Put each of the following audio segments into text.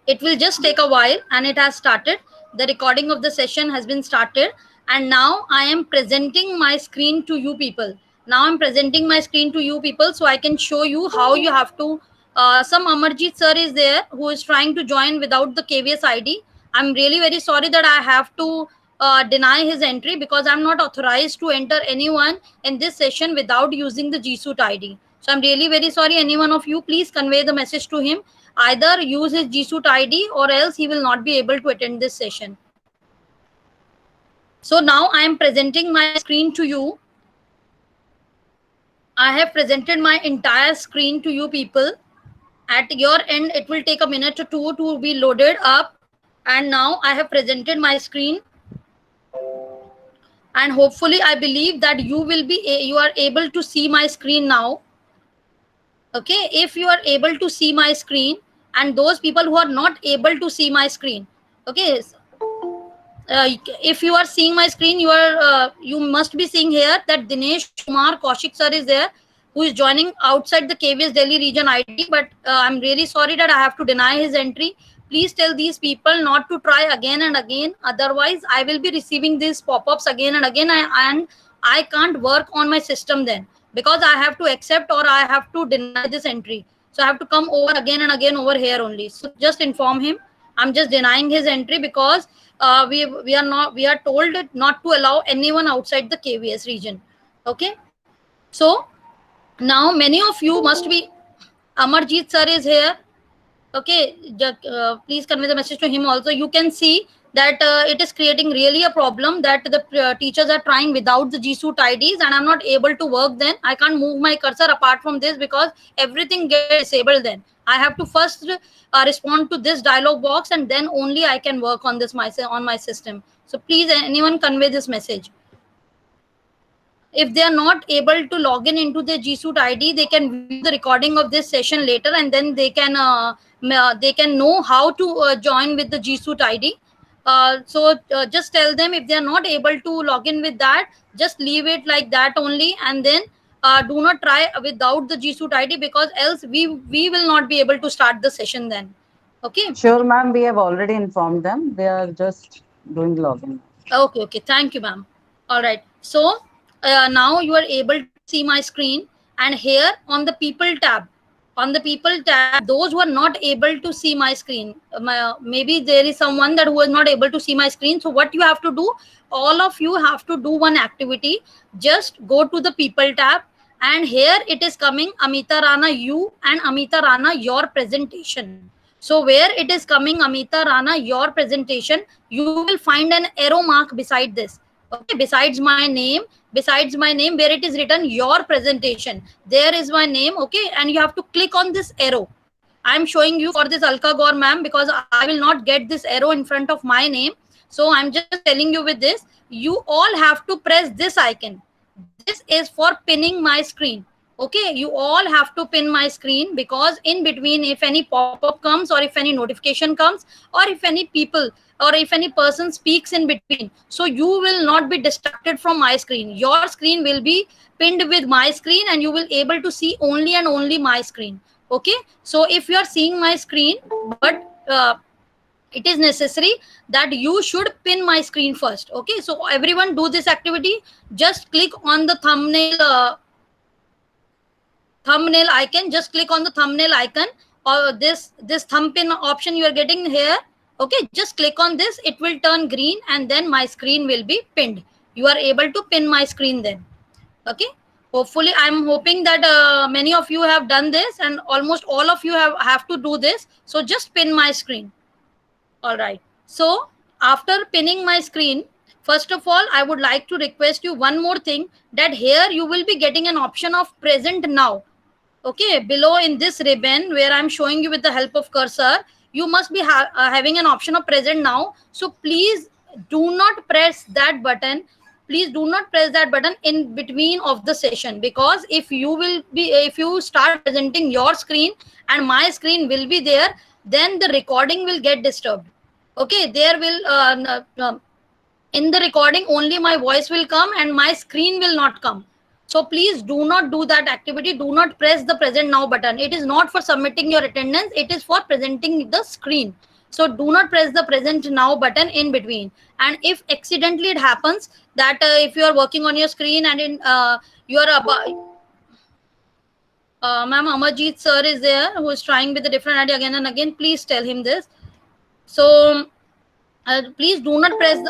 It will just take a while, and it has started. The recording of the session has been started, and now I am presenting my screen to you people. Now I'm presenting my screen to you people so I can show you how you have to. Some Amarjeet sir is there who is trying to join without the KVS ID. I'm really very sorry that I have to deny his entry because I'm not authorized to enter anyone in this session without using the G Suite ID. So I'm really very sorry. Any one of you, please convey the message to him. Either use his G Suite ID or else he will not be able to attend this session. So now I am presenting my screen to you. I have presented my entire screen to you people. At your end, it will take a minute or two to be loaded up. And now I have presented my screen. And hopefully I believe that you are able to see my screen now. Okay, if you are able to see my screen, and those people who are not able to see my screen, okay, if you are seeing my screen, you must be seeing here that Dinesh Kumar Kaushik sir is there, who is joining outside the KVS Delhi region ID. But I'm really sorry that I have to deny his entry. Please tell these people not to try again and again. Otherwise, I will be receiving these pop-ups again and again, and I can't work on my system then, because I have to accept or I have to deny this entry. So I have to come over again and again over here only. So just inform him. I'm just denying his entry because we are told not to allow anyone outside the KVS region. Okay. So now many of you must be. Amarjeet sir is here. Okay, please convey the message to him also. You can see that it is creating really a problem that the teachers are trying without the G Suite IDs, and I'm not able to work then. I can't move my cursor apart from this because everything gets disabled then. I have to first respond to this dialog box, and then only I can work on this on my system. So please, anyone convey this message. If they are not able to log in into the G Suite ID, they can view the recording of this session later, and then they can know how to join with the G Suite ID. So just tell them, if they are not able to log in with that, just leave it like that only, and then do not try without the G Suite ID, because else we will not be able to start the session then. Okay. Sure, ma'am. We have already informed them. They are just doing login. Okay. Thank you, ma'am. All right. So now you are able to see my screen, and here on the people tab, those who are not able to see my screen, maybe there is someone that who is not able to see my screen. So what you have to do, all of you have to do one activity. Just go to the people tab, and here it is coming Amita Rana you and Amita Rana your presentation. So where it is coming Amita Rana your presentation, you will find an arrow mark beside this. Okay, besides my name, where it is written your presentation, there is my name. Okay, and you have to click on this arrow. I'm showing you for this Alka Gaur ma'am because I will not get this arrow in front of my name. So I'm just telling you with this, you all have to press this icon. This is for pinning my screen. Okay, you all have to pin my screen, because in between, if any pop-up comes, or if any notification comes, or if any people or if any person speaks in between, so you will not be distracted from my screen. Your screen will be pinned with my screen, and you will able to see only and only my screen. Okay, so if you are seeing my screen, but it is necessary that you should pin my screen first. Okay, so everyone do this activity. Just click on the thumbnail icon. Just click on the thumbnail icon, or this thumb pin option you are getting here. Okay, just click on this. It will turn green, and then my screen will be pinned. You are able to pin my screen then. Okay, hopefully I'm hoping that many of you have done this, and almost all of you have to do this. So just pin my screen. All right, so after pinning my screen, first of all, I would like to request you one more thing, that here you will be getting an option of present now. Okay, below in this ribbon where I'm showing you with the help of cursor, you must be having an option of present now. So please do not press that button. Please do not press that button in between of the session, because if you start presenting your screen and my screen will be there, then the recording will get disturbed. Okay, there will in the recording only my voice will come and my screen will not come. So please do not do that activity. Do not press the present now button. It is not for submitting your attendance. It is for presenting the screen. So do not press the present now button in between. And if accidentally it happens that if you are working on your screen and in you are ma'am, Amarjeet sir is there who is trying with a different idea again and again. Please tell him this. So please do not press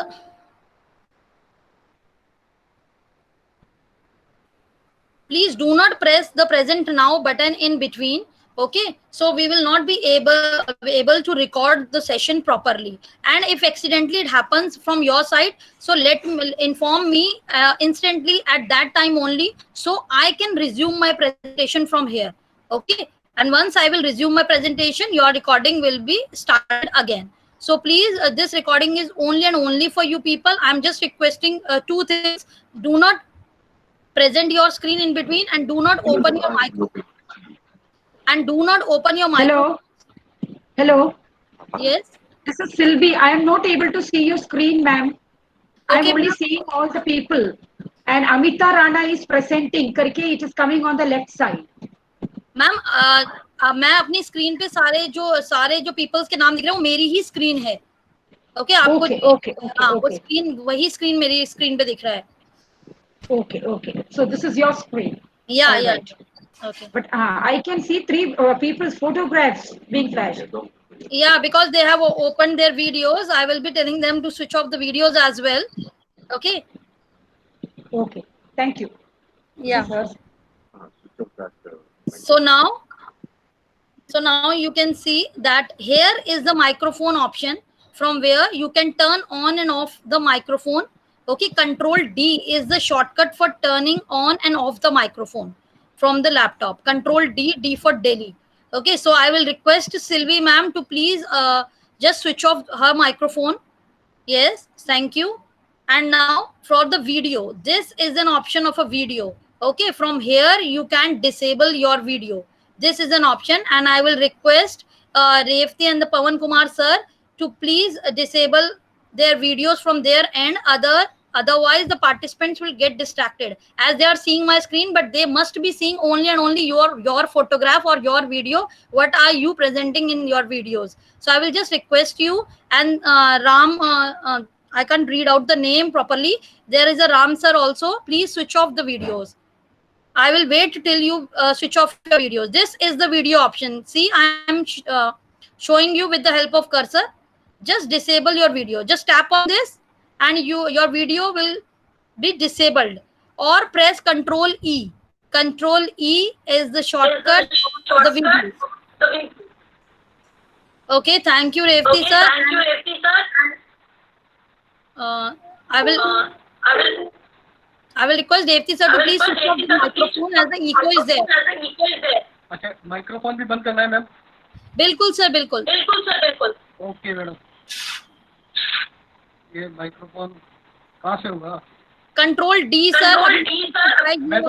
the present now button in between. Okay, so we will not be able to record the session properly. And if accidentally it happens from your side, so inform me instantly at that time only, so I can resume my presentation from here. Okay, and once I will resume my presentation, your recording will be started again. So please, this recording is only and only for you people. I'm just requesting two things. Do not present your screen in between, and do not open your microphone. Hello. Hello. Yes. This is Sylvie. I am not able to see your screen, ma'am. I am Okay, only seeing all the people. And Amita Rana is presenting. Karke, it is coming on the left side. Ma'am मैं अपनी screen पे सारे जो peoples के नाम दिख रहे हैं वो मेरी ही स्क्रीन है. ओके, आपको वो स्क्रीन, वही स्क्रीन मेरी स्क्रीन पे दिख रहा है. Okay. So this is your screen. Yeah. Right. Okay. But I can see three people's photographs being flashed. Yeah, because they have opened their videos. I will be telling them to switch off the videos as well. Okay. Okay. Thank you. Yeah. So now you can see that here is the microphone option, from where you can turn on and off the microphone. Okay, Control D is the shortcut for turning on and off the microphone from the laptop. Control D for Delhi. Okay, so I will request Sylvie ma'am to please just switch off her microphone. Yes, thank you. And now for the video, this is an option of a video. Okay, from here you can disable your video. This is an option, and I will request Revati and the Pawan Kumar sir to please disable their videos from their end. Otherwise the participants will get distracted, as they are seeing my screen, but they must be seeing only and only your photograph or your video. What are you presenting in your videos? So I will just request you, and Ram, I can't read out the name properly. There is a Ram sir also. Please switch off the videos. I will wait till you switch off your videos. This is the video option. See, I am showing you with the help of cursor. Just disable your video. Just tap on this and your video will be disabled, or press Control E. Control E is the shortcut for the video. Okay, thank you, Revati sir. I will request Devti sir to please switch off the microphone, as the echo is there. अच्छा, microphone भी बंद करना है ma'am? बिल्कुल sir, बिल्कुल. Okay madam. ये microphone कहाँ से होगा? Control D sir. मैं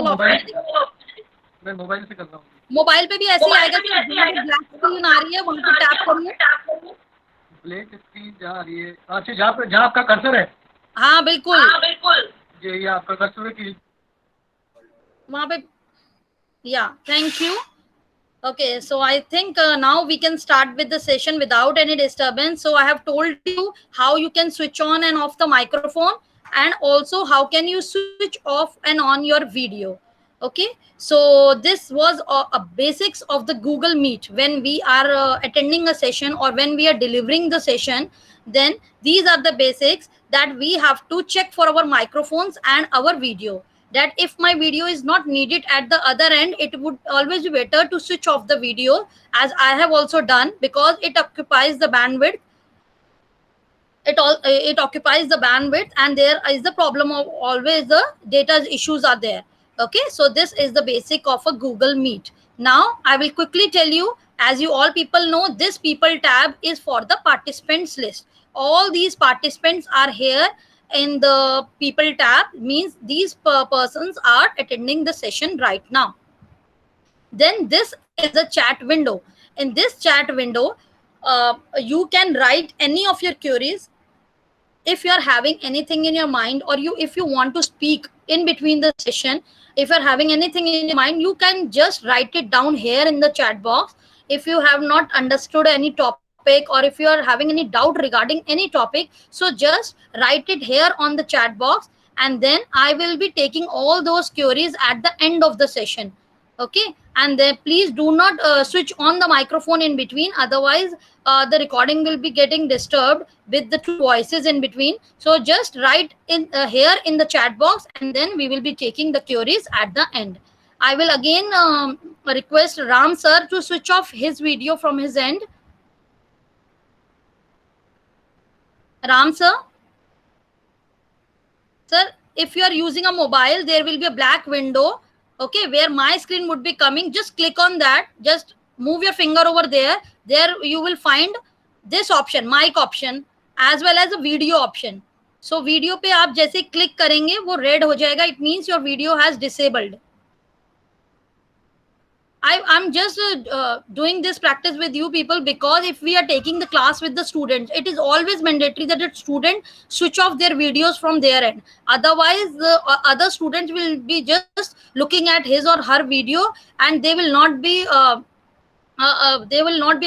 मोबाइल से कर रहा हूँ. मोबाइल पे भी ऐसे ही आएगा सर. ब्लैक स्क्रीन आ रही है, वहाँ पे टैप करिए. ब्लैक स्क्रीन जहाँ आ रही है, अच्छा जहाँ आपका कर्सर है. हाँ बिल्कुल. ये आपका कर्सर है कि वहाँ पे. Yeah, thank you. Okay, so I think now we can start with the session without any disturbance. So I have told you how you can switch on and off the microphone, and also how can you switch off and on your video. Okay, so this was a basics of the Google Meet. When we are attending a session or when we are delivering the session, then these are the basics that we have to check for our microphones and our video. That if my video is not needed at the other end, it would always be better to switch off the video, as I have also done, because it occupies the bandwidth. It occupies the bandwidth, and there is the problem of always the data issues are there. Okay, so this is the basic of a Google Meet. Now I will quickly tell you, as you all people know, this people tab is for the participants list. All these participants are here in the people tab, means these persons are attending the session right now. Then this is a chat window. In this chat window, you can write any of your queries. If you are having anything in your mind, or if you want to speak in between the session, if you are having anything in your mind, you can just write it down here in the chat box. If you have not understood any topic or if you are having any doubt regarding any topic, so just write it here on the chat box, and then I will be taking all those queries at the end of the session. Okay, and then please do not switch on the microphone in between, otherwise the recording will be getting disturbed with the two voices in between. So just write in here in the chat box, and then we will be taking the queries at the end. I will again request Ram sir to switch off his video from his end. Ram sir? Sir, if you are using a mobile, there will be a black window, okay, where my screen would be coming. Just click on that. Just move your finger over there. There you will find this option, mic option, as well as a video option. So video पे आप जैसे click करेंगे वो red हो जाएगा. It means your video has disabled. I'm just doing this practice with you people, because if we are taking the class with the students, it is always mandatory that the student switch off their videos from their end. Otherwise, the other students will be just looking at his or her video, and they will not be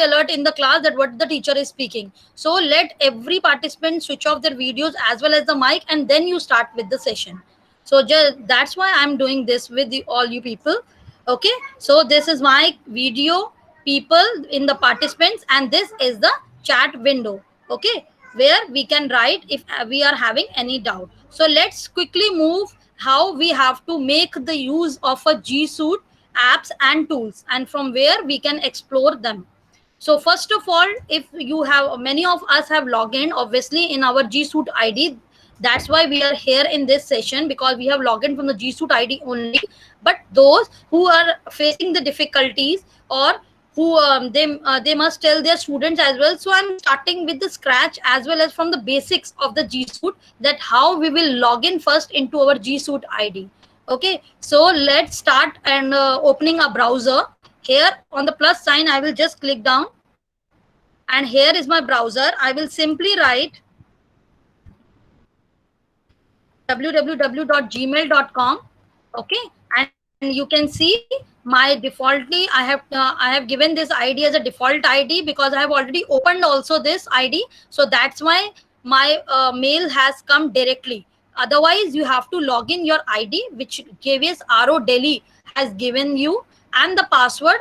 alert in the class that what the teacher is speaking. So let every participant switch off their videos as well as the mic, and then you start with the session. So that's why I'm doing this with all you people. Okay, so this is my video people in the participants, and this is the chat window, okay, where we can write if we are having any doubt. So let's quickly move how we have to make the use of a G Suite apps and tools, and from where we can explore them. So first of all, if you have, many of us have logged in obviously in our G Suite ID. That's why we are here in this session, because we have logged in from the G Suite ID only. But those who are facing the difficulties, or who they must tell their students as well. So I'm starting with the scratch as well as from the basics of the G Suite, that how we will log in first into our G Suite ID. Okay, so let's start and opening a browser. Here on the plus sign, I will just click down, and here is my browser. I will simply write www.gmail.com. okay, and you can see my defaultly I have given this ID as a default ID, because I have already opened also this ID. So that's why my mail has come directly. Otherwise you have to log in your ID, which KVS RO Delhi has given you, and the password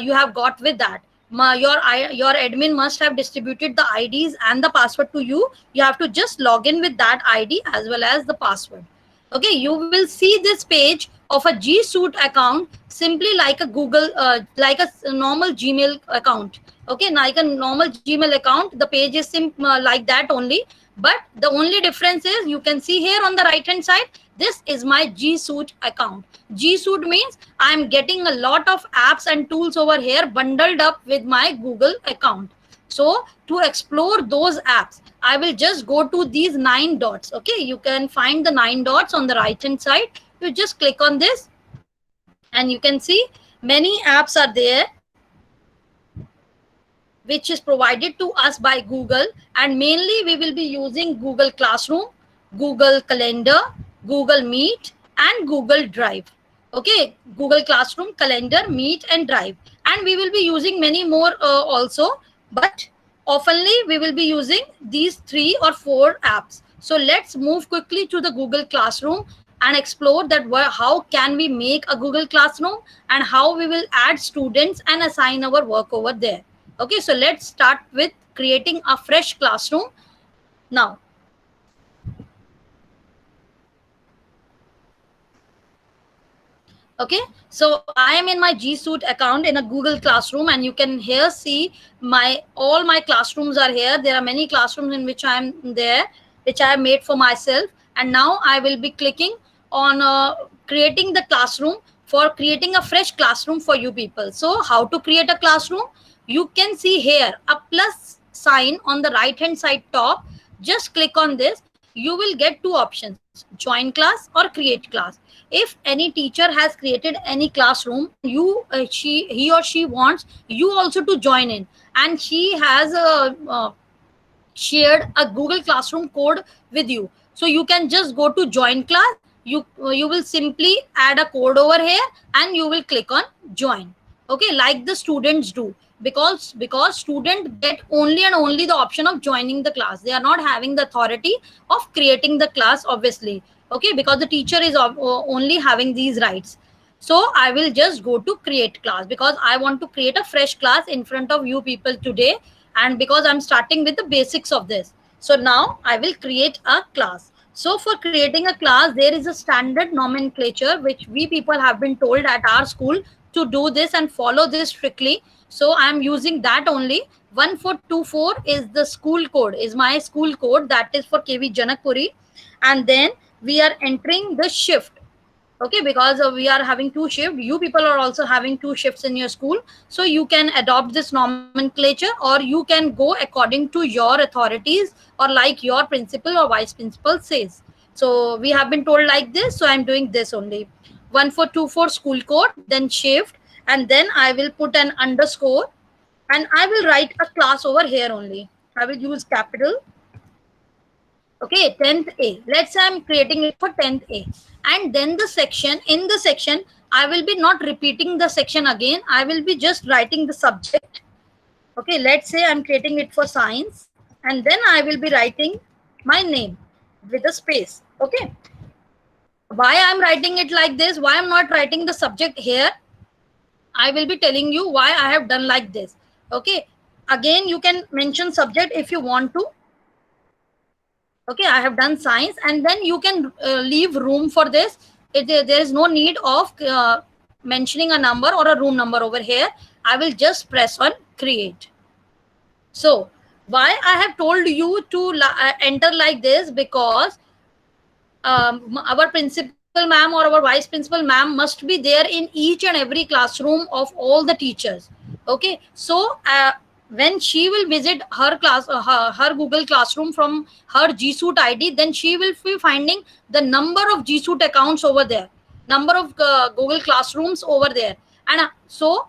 you have got with that. Your admin must have distributed the IDs and the password to you. You have to just log in with that ID as well as the password. Okay, you will see this page of a G Suite account simply like a Google, like a normal Gmail account. Okay, like a normal Gmail account, the page is like that only. But the only difference is, you can see here on the right hand side, this is my G Suite account. G Suite means I'm getting a lot of apps and tools over here bundled up with my Google account. So to explore those apps, I will just go to these 9 dots. Okay, you can find the 9 dots on the right hand side. You just click on this, and you can see many apps are there, which is provided to us by Google, and mainly we will be using Google Classroom, Google Calendar, Google Meet, and Google Drive. Okay, Google Classroom, Calendar, Meet, and Drive. And we will be using many more also, but oftenly we will be using these 3 or 4 apps. So let's move quickly to the Google Classroom and explore that how can we make a Google Classroom, and how we will add students and assign our work over there. Okay, so let's start with creating a fresh classroom now. Okay, so I am in my G Suite account in a Google Classroom, and you can here see all my classrooms are here. There are many classrooms in which I am there, which I have made for myself. And now I will be clicking on creating the classroom, for creating a fresh classroom for you people. So how to create a classroom? You can see here a plus sign on the right hand side top. Just click on this. You will get 2 options, join class or create class. If any teacher has created any classroom, he or she wants you also to join in, and she has shared a Google Classroom code with you, so you can just go to join class. You will simply add a code over here, and you will click on join. Okay, like the students do. because students get only and only the option of joining the class. They are not having the authority of creating the class, obviously. Okay, because the teacher is only having these rights. So I will just go to create class because I want to create a fresh class in front of you people today, and because I'm starting with the basics of this. So now I will create a class. So for creating a class, there is a standard nomenclature which we people have been told at our school to do this and follow this strictly. So I'm using that only. 1424 is the school code, is my school code, that is for KV Janakpuri. And then we are entering the shift. Okay, because we are having 2 shifts. You people are also having 2 shifts in your school. So you can adopt this nomenclature, or you can go according to your authorities, or like your principal or vice principal says. So we have been told like this. So I'm doing this only. 1424 school code, then shift, and then I will put an underscore, and I will write a class over here only. I will use capital. Okay, 10th A. Let's say I'm creating it for 10th A. And then the section, in the section, I will be not repeating the section again. I will be just writing the subject. Okay, let's say I'm creating it for science. And then I will be writing my name with a space. Okay. Why I'm writing it like this? Why I'm not writing the subject here? I will be telling you why I have done like this. Okay. Again, you can mention subject if you want to. Okay, I have done science, and then you can leave room for this. There is no need of mentioning a number or a room number over here. I will just press on create. So why I have told you to enter like this? Because our principal ma'am or our vice principal ma'am must be there in each and every classroom of all the teachers. Okay, so when she will visit her class, her Google Classroom from her G Suite ID, then she will be finding the number of G Suite accounts over there, number of Google Classrooms over there. And so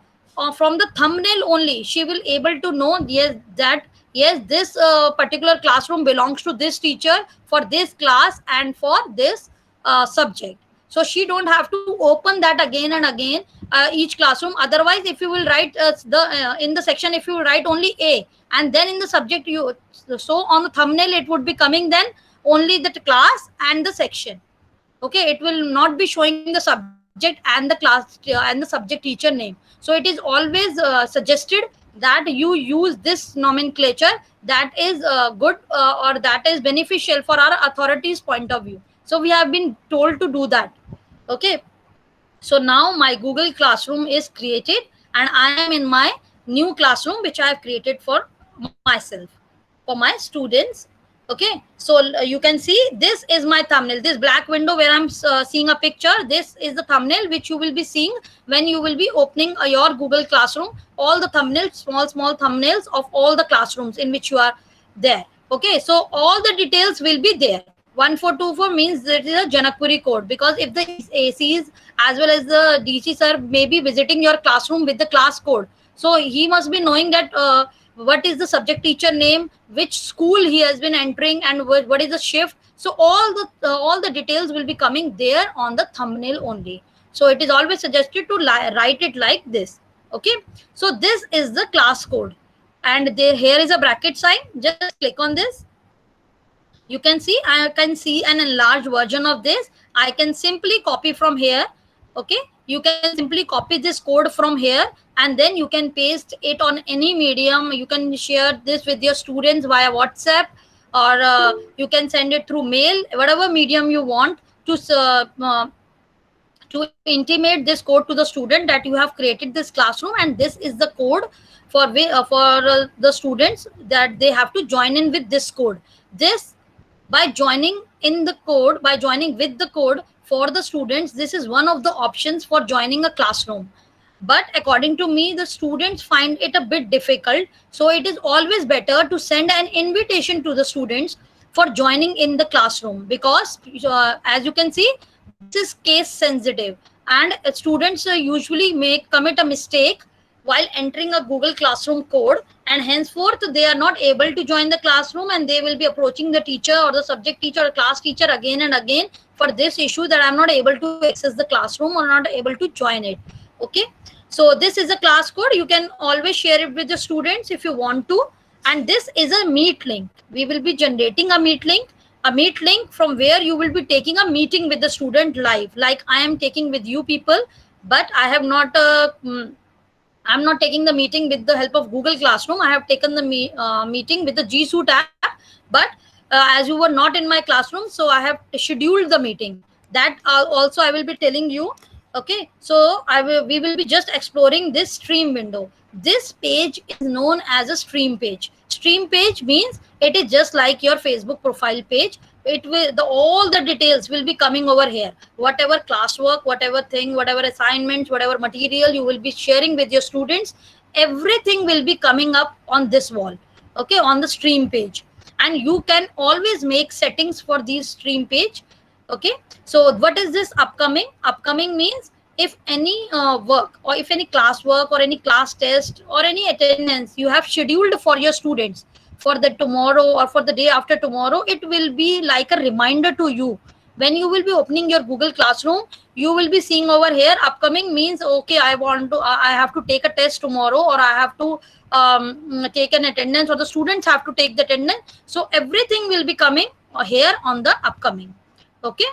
from the thumbnail only, she will able to know, yes, that yes, this particular classroom belongs to this teacher for this class and for this subject. So she don't have to open that again and again, each classroom. Otherwise, if you will write in the section, if you will write only A, and then in the subject, so on the thumbnail it would be coming then only the class and the section. Okay, it will not be showing the subject and the class and the subject teacher name. So it is always suggested that you use this nomenclature that is good or that is beneficial for our authorities' point of view. So we have been told to do that. Okay, so now my Google Classroom is created, and I am in my new classroom which I have created for myself, for my students. Okay, so you can see this is my thumbnail. This black window where I'm seeing a picture, this is the thumbnail which you will be seeing when you will be opening your Google Classroom. All the thumbnails, small thumbnails of all the classrooms in which you are there. Okay, so all the details will be there. 1424 means that is a Janakpuri code, because if the ACs as well as the DC sir may be visiting your classroom with the class code, so he must be knowing that what is the subject teacher name, which school he has been entering, and what is the shift. So all the details will be coming there on the thumbnail only. So it is always suggested to write it like this. Okay, so this is the class code, and here is a bracket sign. Just click on this. You can see, I can see an enlarged version of this. I can simply copy from here. Okay, you can simply copy this code from here, and then you can paste it on any medium. You can share this with your students via WhatsApp, or you can send it through mail, whatever medium you want to intimate this code to the student that you have created this classroom, and this is the code for the students that they have to join in with this code. This, by joining in the code, by joining with the code for the students, this is one of the options for joining a classroom. But according to me, the students find it a bit difficult. So it is always better to send an invitation to the students for joining in the classroom, because as you can see, this is case sensitive, and students usually commit a mistake while entering a Google Classroom code, and henceforth they are not able to join the classroom, and they will be approaching the teacher or the subject teacher or class teacher again and again for this issue that I'm not able to access the classroom or not able to join it. Okay, So this is a class code. You can always share it with the students if you want to. And this is a Meet link. We will be generating a Meet link from where you will be taking a meeting with the student live, like I am taking with you people, but I have not I'm not taking the meeting with the help of Google Classroom. I have taken the meeting with the G Suite app, but as you were not in my classroom, so I have scheduled the meeting. That also I will be telling you. Okay, so we will be just exploring this stream window. This page is known as a stream page. Stream page means it is just like your Facebook profile page. It will, all the details will be coming over here. Whatever classwork, whatever thing, whatever assignments, whatever material you will be sharing with your students, everything will be coming up on this wall. Okay, on the stream page. And you can always make settings for these stream page. Okay, so what is this upcoming? Upcoming means if any work or if any class work or any class test or any attendance you have scheduled for your students for the tomorrow or for the day after tomorrow, it will be like a reminder to you. When you will be opening your Google Classroom, you will be seeing over here upcoming means, okay, I have to take a test tomorrow, or I have to take an attendance, or the students have to take the attendance. So everything will be coming here on the upcoming. Okay.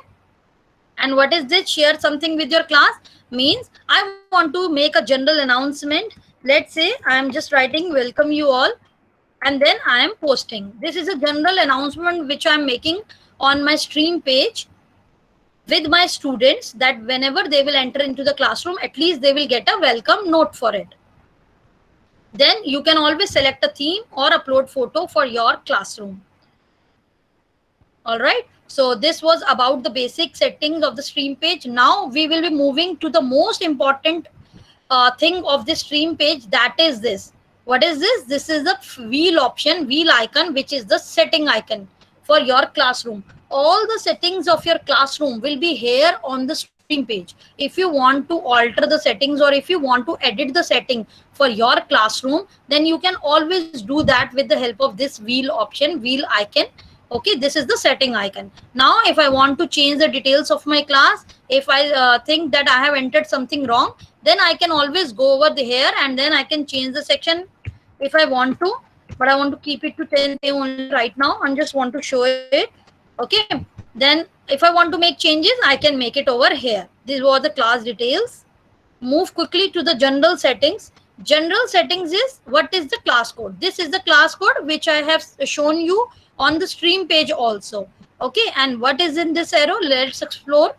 And what is this? Share something with your class means I want to make a general announcement. Let's say I am just writing welcome you all, and then I am posting. This is a general announcement which I am making on my stream page with my students, that whenever they will enter into the classroom, at least they will get a welcome note for it. Then you can always select a theme or upload photo for your classroom. All right. So this was about the basic settings of the stream page. Now we will be moving to the most important thing of the stream page. That is this. What is this? This is the wheel option, wheel icon, which is the setting icon for your classroom. All the settings of your classroom will be here on the stream page. If you want to alter the settings, or if you want to edit the setting for your classroom, then you can always do that with the help of this wheel option, wheel icon. Okay, this is the setting icon. Now, if I want to change the details of my class, if I think that I have entered something wrong, then I can always go over here and then I can change the section if I want to. But I want to keep it to 10K only right now and just want to show it. Okay, then if I want to make changes, I can make it over here. These were the class details. Move quickly to the general settings. General settings is what is the class code. This is the class code which I have shown you on the stream page also. Okay, and what is in this arrow? Let's explore.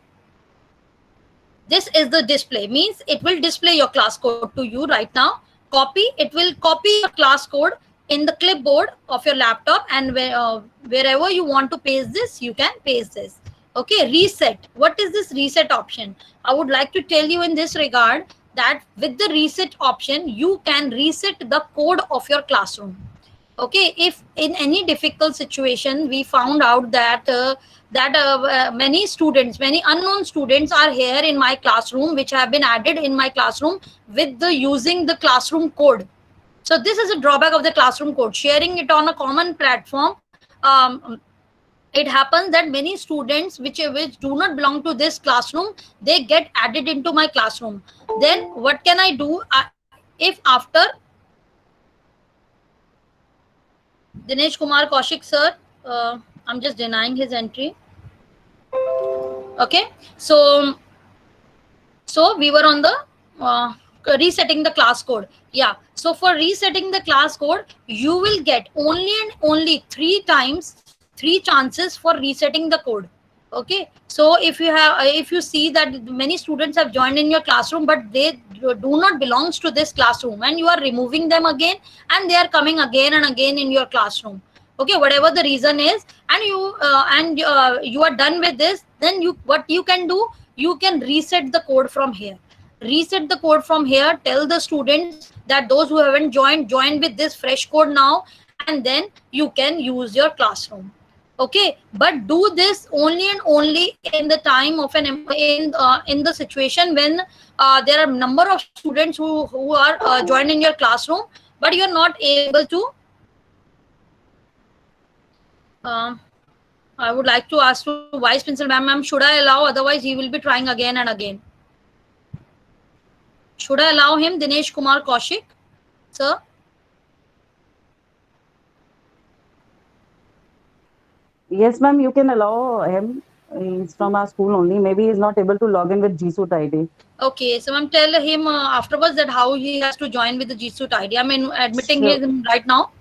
This is the display, means it will display your class code to you right now. Copy, it will copy your class code in the clipboard of your laptop, and wherever you want to paste this, you can paste this. Okay, reset. What is this reset option? I would like to tell you in this regard that with the reset option, you can reset the code of your classroom. Okay, if in any difficult situation we found out that many students, many unknown students are here in my classroom, which have been added in my classroom with the using the classroom code. So this is a drawback of the classroom code. Sharing it on a common platform, it happens that many students which do not belong to this classroom, they get added into my classroom. Then what can I do? If after Dinesh Kumar Kaushik sir, I'm just denying his entry. Okay, so we were on the resetting the class code. Yeah, so for resetting the class code, you will get only and only 3 chances for resetting the code. Okay, so if you see that many students have joined in your classroom, but they do not belongs to this classroom, and you are removing them again and they are coming again and again in your classroom. Okay, whatever the reason is, and you are done with this, then what you can do, you can reset the code from here. Reset the code from here. Tell the students that those who haven't join with this fresh code now, and then you can use your classroom. Okay, but do this only and only in the time of in the situation when there are a number of students who are joined in your classroom, but you are not able to. I would like to ask to Vice Principal ma'am, should I allow? Otherwise, he will be trying again and again. Should I allow him, Dinesh Kumar Kaushik, sir? Yes, ma'am, you can allow him. He's from our school only. Maybe he's not able to log in with G Suite ID. Okay, so ma'am, tell him afterwards that how he has to join with the G Suite ID. I'm admitting Sure. him right now.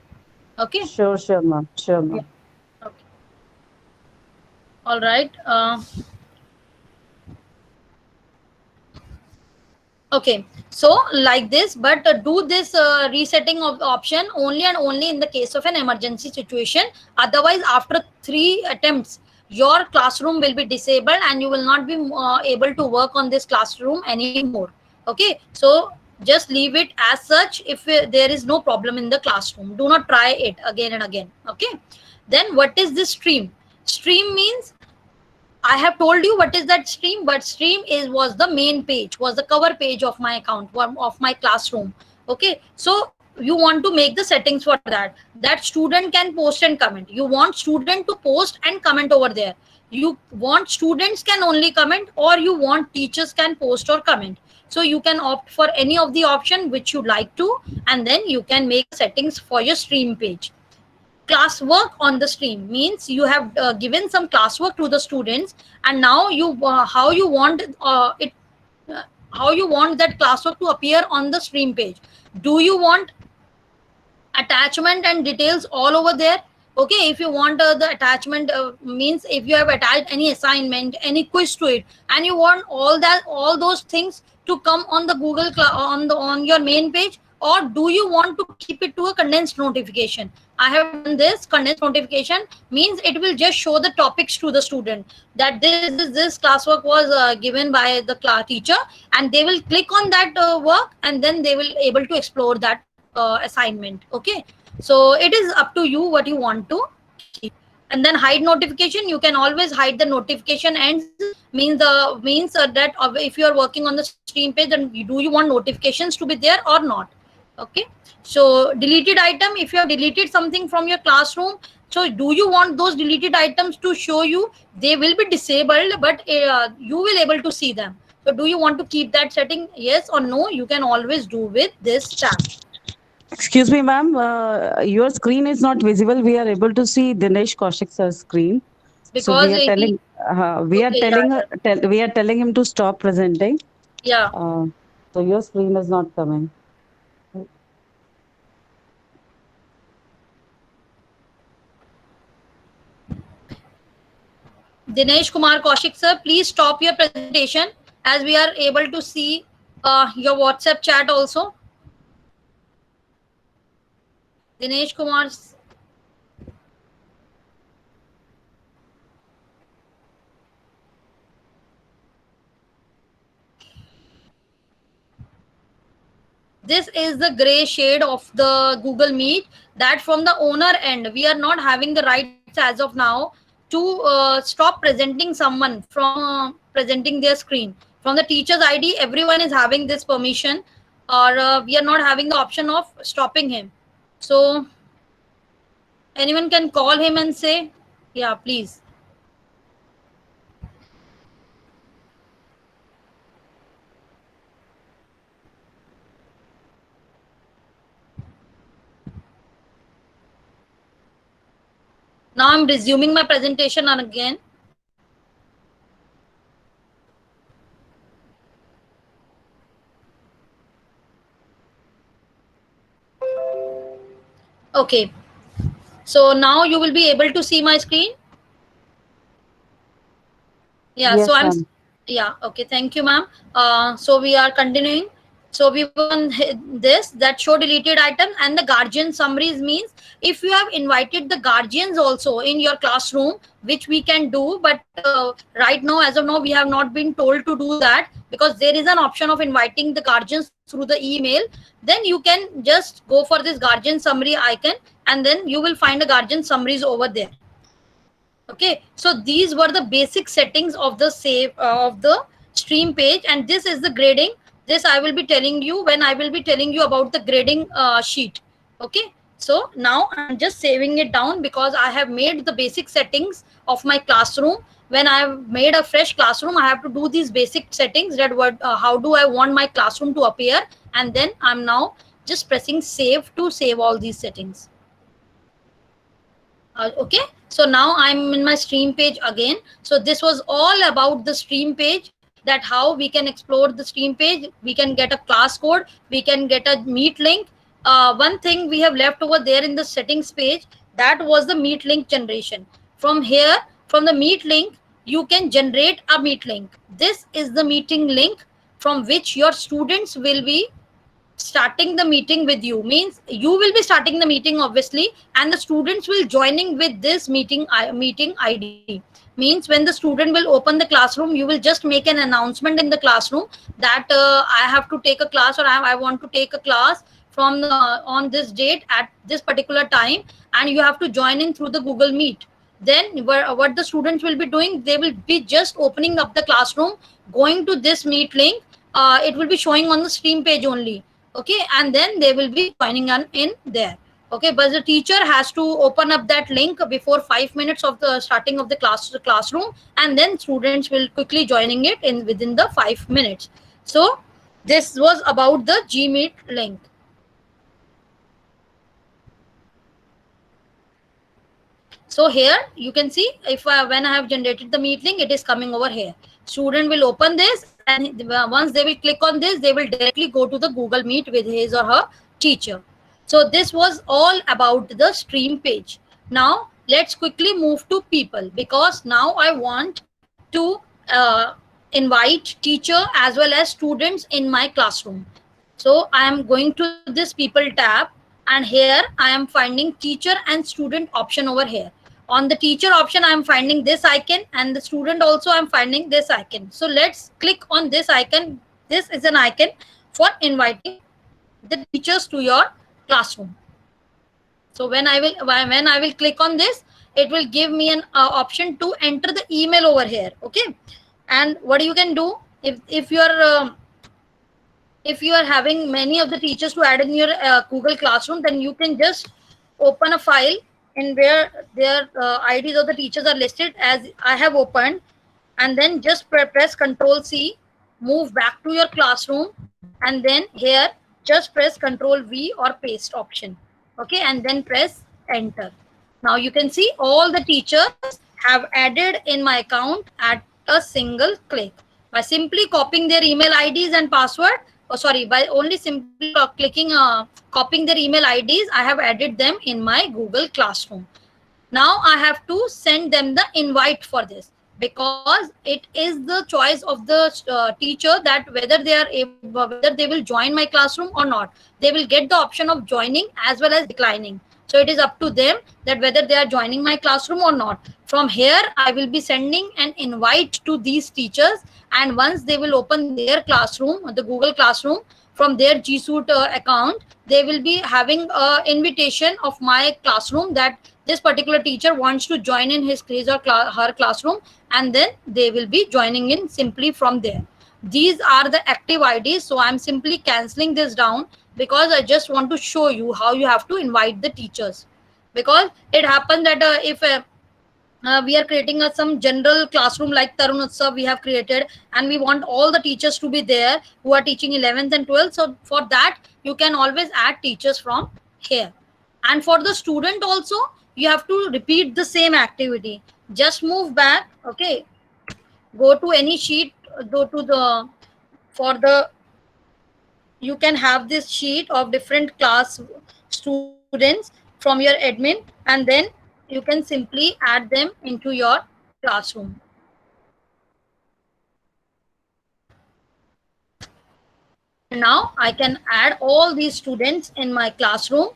Okay. Sure, ma'am. Sure, ma'am. Okay. All right. Okay, so like this, but do this resetting of the option only and only in the case of an emergency situation. Otherwise, after 3 attempts, your classroom will be disabled and you will not be able to work on this classroom anymore. Okay, so just leave it as such. If there is no problem in the classroom, do not try it again and again. Okay, then what is this stream? Stream means, I have told you what is that stream, but stream was the main page, was the cover page of my account, of my classroom. Okay, so you want to make the settings for that student can post and comment. You want student to post and comment over there. You want students can only comment, or you want teachers can post or comment. So you can opt for any of the option which you like to, and then you can make settings for your stream page. Classwork on the stream means you have given some classwork to the students, and now you how you want how you want that classwork to appear on the stream page. Do you want attachment and details all over there? Okay, if you want the attachment, means if you have attached any assignment, any quiz to it, and you want all those things to come on the Google on your main page, or do you want to keep it to a condensed notification? I have done this. Condensed notification means it will just show the topics to the student, that this classwork was given by the class teacher, and they will click on that work, and then they will able to explore that assignment. Okay, so it is up to you what you want to keep. And then hide notification, you can always hide the notification ends, means that if you are working on the stream page, then do you want notifications to be there or not? Okay, so deleted item, if you have deleted something from your classroom, so do you want those deleted items to show you? They will be disabled, but you will able to see them. So do you want to keep that setting? Yes or no? You can always do with this tab. Excuse me, ma'am. Your screen is not visible. We are able to see Dinesh Kaushik sir's screen. Because so we are telling him to stop presenting. Yeah. So your screen is not coming. Dinesh Kumar Kaushik sir, please stop your presentation, as we are able to see your WhatsApp chat also. Dinesh Kumar. This is the gray shade of the Google Meet, that from the owner end, we are not having the rights as of now to stop presenting someone from presenting their screen. From the teacher's ID, everyone is having this permission, or we are not having the option of stopping him. So anyone can call him and say, yeah, please. Now I'm resuming my presentation again. Okay, so now you will be able to see my screen. Yeah, yes, so yeah, okay, thank you, ma'am. So we are continuing. So we want this, that show deleted items, and the guardian summaries means if you have invited the guardians also in your classroom, which we can do, but right now, as of now, we have not been told to do that, because there is an option of inviting the guardians through the email. Then you can just go for this guardian summary icon, and then you will find the guardian summaries over there. Okay, so these were the basic settings of the stream page, and this is the grading. This I will be telling you when I will be telling you about the grading sheet. Okay, so now I'm just saving it down, because I have made the basic settings of my classroom. when I've made a fresh classroom, I have to do these basic settings that how do I want my classroom to appear, and then I'm now just pressing save to save all these settings. Okay, so now I'm in my stream page again. So this was all about the stream page, that how we can explore the stream page. We can get a class code, we can get a Meet link. One thing we have left over there in the settings page, that was the Meet link generation. From here, from the Meet link, you can generate a Meet link. This is the meeting link from which your students will be starting the meeting with you. Means you will be starting the meeting obviously, and the students will joining with this meeting ID. Means when the student will open the classroom, you will just make an announcement in the classroom that I have to take a class, or I want to take a class from on this date at this particular time, and you have to join in through the Google Meet. Then what the students will be doing, they will be just opening up the classroom, going to this Meet link. It will be showing on the stream page only. Okay, and then they will be joining in there. Okay, but the teacher has to open up that link before 5 minutes of the starting of the classroom, and then students will quickly joining it in within the 5 minutes. So this was about the Gmeet link. So here you can see, if when I have generated the Meet link, it is coming over here. Student will open this, and once they will click on this, they will directly go to the Google Meet with his or her teacher. So this was all about the stream page. Now let's quickly move to people, because now I want to invite teacher as well as students in my classroom. So I am going to this people tab, and here I am finding teacher and student option over here. On the teacher option, I am finding this icon, and the student also I am finding this icon. So let's click on this icon. This is an icon for inviting the teachers to your classroom. So when I will click on this, it will give me an option to enter the email over here. Okay, and what you can do, if you are having many of the teachers to add in your Google Classroom, then you can just open a file in where their IDs of the teachers are listed as I have opened, and then just press Ctrl C, move back to your classroom, and then here just press Ctrl V or paste option. Okay, and then press enter. Now you can see all the teachers have added in my account at a single click by simply copying their email IDs and password. By only simply clicking copying their email IDs, I have added them in my Google Classroom. Now I have to send them the invite for this, because it is the choice of the teacher that whether they will join my classroom or not. They will get the option of joining as well as declining. So it is up to them that whether they are joining my classroom or not. From here, I will be sending an invite to these teachers, and once they will open their classroom, the Google Classroom, from their G Suite account, they will be having an invitation of my classroom that this particular teacher wants to join in his or her classroom, and then they will be joining in simply from there. These are the active IDs. So I'm simply canceling this down, because I just want to show you how you have to invite the teachers. Because it happens that if we are creating some general classroom like Tarun Utsav we have created, and we want all the teachers to be there who are teaching 11th and 12th. So for that, you can always add teachers from here. And for the student also, you have to repeat the same activity. Just move back. Okay, go to any sheet, go to you can have this sheet of different class students from your admin, and then you can simply add them into your classroom. Now I can add all these students in my classroom.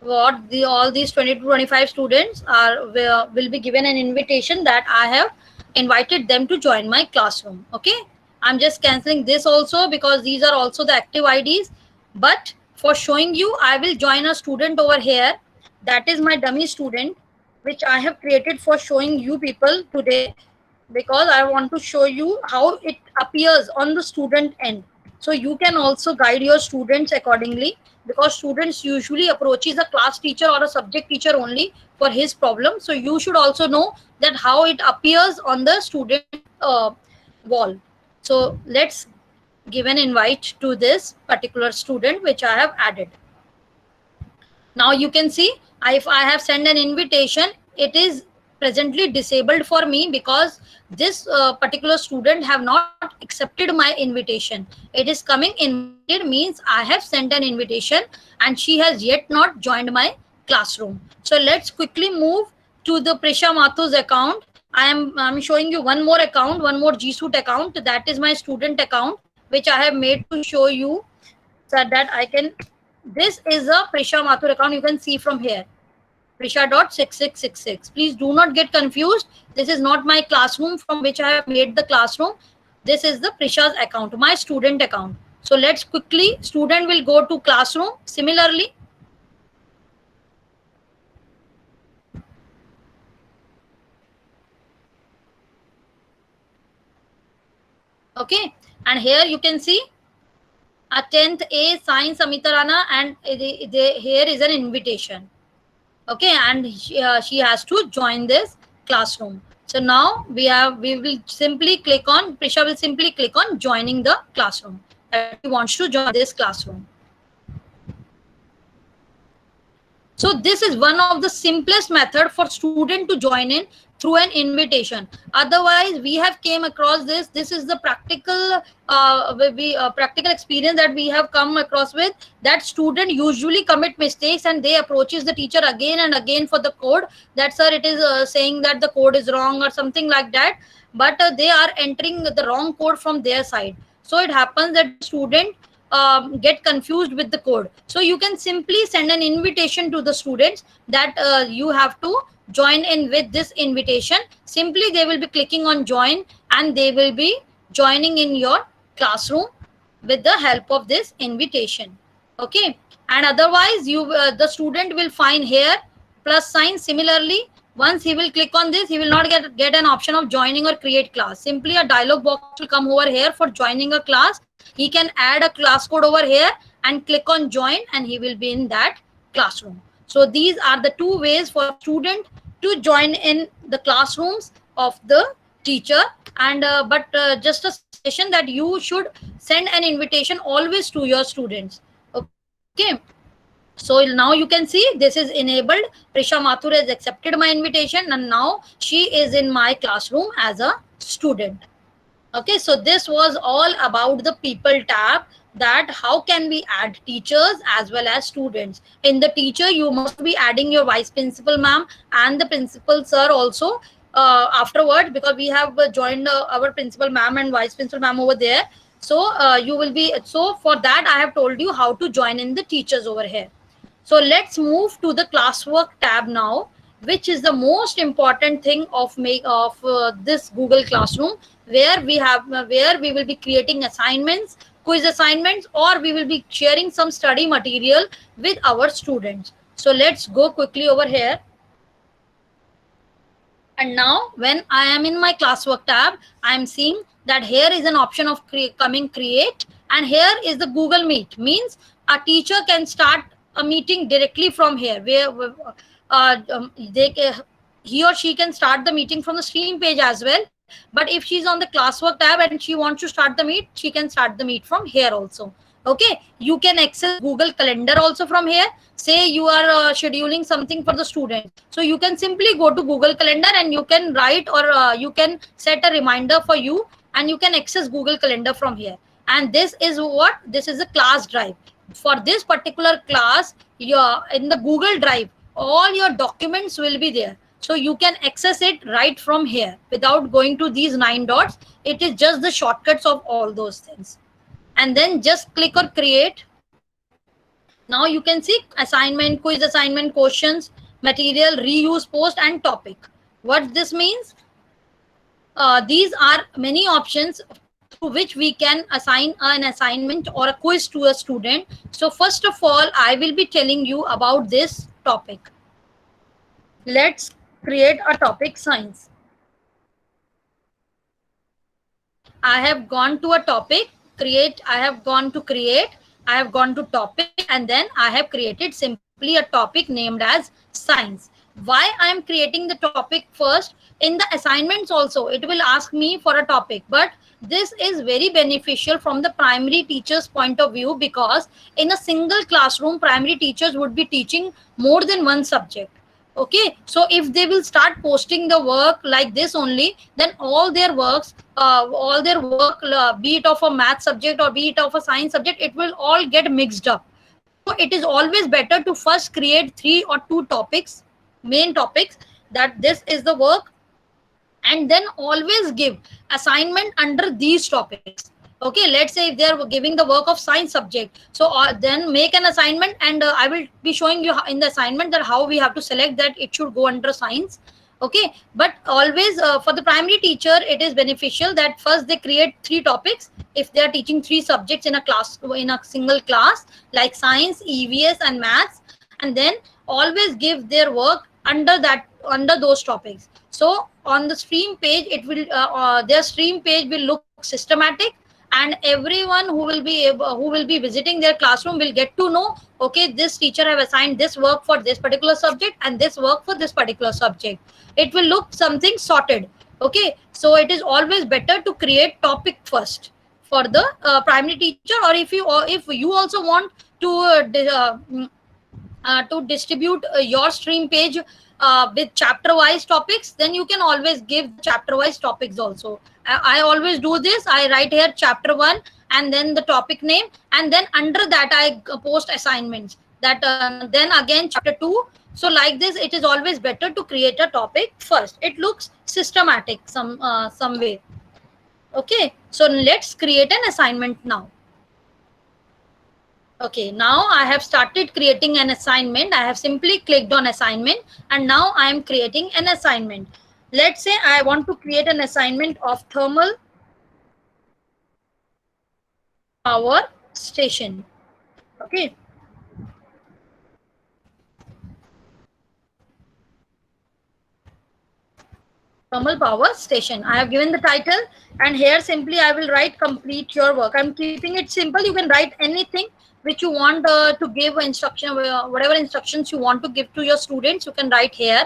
All these 20 to 25 students will be given an invitation that I have invited them to join my classroom. Okay, I'm just canceling this also, because these are also the active IDs. But for showing you, I will join a student over here. That is my dummy student, which I have created for showing you people today, because I want to show you how it appears on the student end. So you can also guide your students accordingly. because students usually approaches a class teacher or a subject teacher only for his problem. So you should also know that how it appears on the student wall. So let's give an invite to this particular student which I have added. Now you can see if I have sent an invitation, it is presently disabled for me because this particular student have not accepted my invitation. It is coming invited means I have sent an invitation and she has yet not joined my classroom. So let's quickly move to the Prisha Mathu's account. I'm showing you one more account, one more G Suite account. That is my student account, which I have made to show you so that I can. This is a Prisha Mathur account. You can see from here, Prisha.6666. Please do not get confused. This is not my classroom from which I have made the classroom. This is the Prisha's account, my student account. So let's quickly, student will go to classroom. Similarly, okay, and here you can see a 10th A Science Amita Rana, and here is an invitation. Okay, and she has to join this classroom. So now we will simply click on, Prisha will simply click on joining the classroom. She wants to join this classroom. So this is one of the simplest method for student to join in through an invitation. Otherwise, we have came across this. This is the practical practical experience that we have come across with, that student usually commit mistakes and they approaches the teacher again and again for the code. That sir, it is saying that the code is wrong or something like that. But they are entering the wrong code from their side. So it happens that student get confused with the code. So you can simply send an invitation to the students that you have to join in with this invitation. Simply they will be clicking on join and they will be joining in your classroom with the help of this invitation. Okay, and otherwise you the student will find here plus sign. Similarly, once he will click on this, he will not get an option of joining or create class. Simply a dialog box will come over here for joining a class. He can add a class code over here and click on join and he will be in that classroom. So these are the two ways for student to join in the classrooms of the teacher. And just a suggestion that you should send an invitation always to your students. Okay. So now you can see this is enabled. Prisha Mathur has accepted my invitation and now she is in my classroom as a student. Okay, so this was all about the people tab, that how can we add teachers as well as students. In the teacher, you must be adding your vice principal ma'am and the principal sir also afterward, because we have joined our principal ma'am and vice principal ma'am over there. So you will be, so for that I have told you how to join in the teachers over here. So let's move to the classwork tab now, which is the most important thing of this Google Classroom, where we will be creating assignments, quiz assignments, or we will be sharing some study material with our students. So let's go quickly over here. And now when I am in my classwork tab, I am seeing that here is an option of coming create, and here is the Google Meet. Means a teacher can start a meeting directly from here, where he or she can start the meeting from the stream page as well. But if she's on the classwork tab and she wants to start the meet, she can start the meet from here also. Okay, you can access Google Calendar also from here. Say you are scheduling something for the student, so you can simply go to Google Calendar and you can write, or you can set a reminder for you, and you can access Google Calendar from here. And this is what, this is a class drive. For this particular class, in the Google Drive, all your documents will be there. So you can access it right from here without going to these 9 dots. It is just the shortcuts of all those things. And then just click on create. Now you can see assignment, quiz assignment, questions, material, reuse, post, and topic. What this means? These are many options through which we can assign an assignment or a quiz to a student. So first of all, I will be telling you about this topic. Let's create a topic, science. I have gone to a topic, create. I have gone to create, I have gone to topic, and then I have created simply a topic named as science. Why I am creating the topic first? In the assignments also, it will ask me for a topic, but this is very beneficial from the primary teacher's point of view, because in a single classroom, primary teachers would be teaching more than one subject. Okay, so if they will start posting the work like this only, then all their works, be it of a math subject or be it of a science subject, it will all get mixed up. So it is always better to first create 3 or 2 topics, main topics, that this is the work, and then always give assignment under these topics. Okay, let's say if they are giving the work of science subject, so then make an assignment, and I will be showing you in the assignment that how we have to select that it should go under science. Okay, but always for the primary teacher, it is beneficial that first they create 3 topics if they are teaching 3 subjects in a class, in a single class, like science, EVS and maths, and then always give their work under that, under those topics. So on the stream page, it will their stream page will look systematic, and everyone who will be who will be visiting their classroom will get to know, okay, this teacher have assigned this work for this particular subject and this work for this particular subject. It will look something sorted. Okay, so it is always better to create topic first for the primary teacher, or if you also want to distribute your stream page with chapter wise topics, then you can always give chapter wise topics also. I always do this. I write here chapter 1 and then the topic name, and then under that I post assignments, that then again chapter 2. So like this, it is always better to create a topic first. It looks systematic some way. Okay, so let's create an assignment now. Okay, now I have started creating an assignment. I have simply clicked on assignment, and now I am creating an assignment. Let's say I want to create an assignment of thermal power station. Okay. Thermal power station. I have given the title, and here simply I will write complete your work. I'm keeping it simple. You can write anything which you want to give instruction, whatever instructions you want to give to your students, you can write here.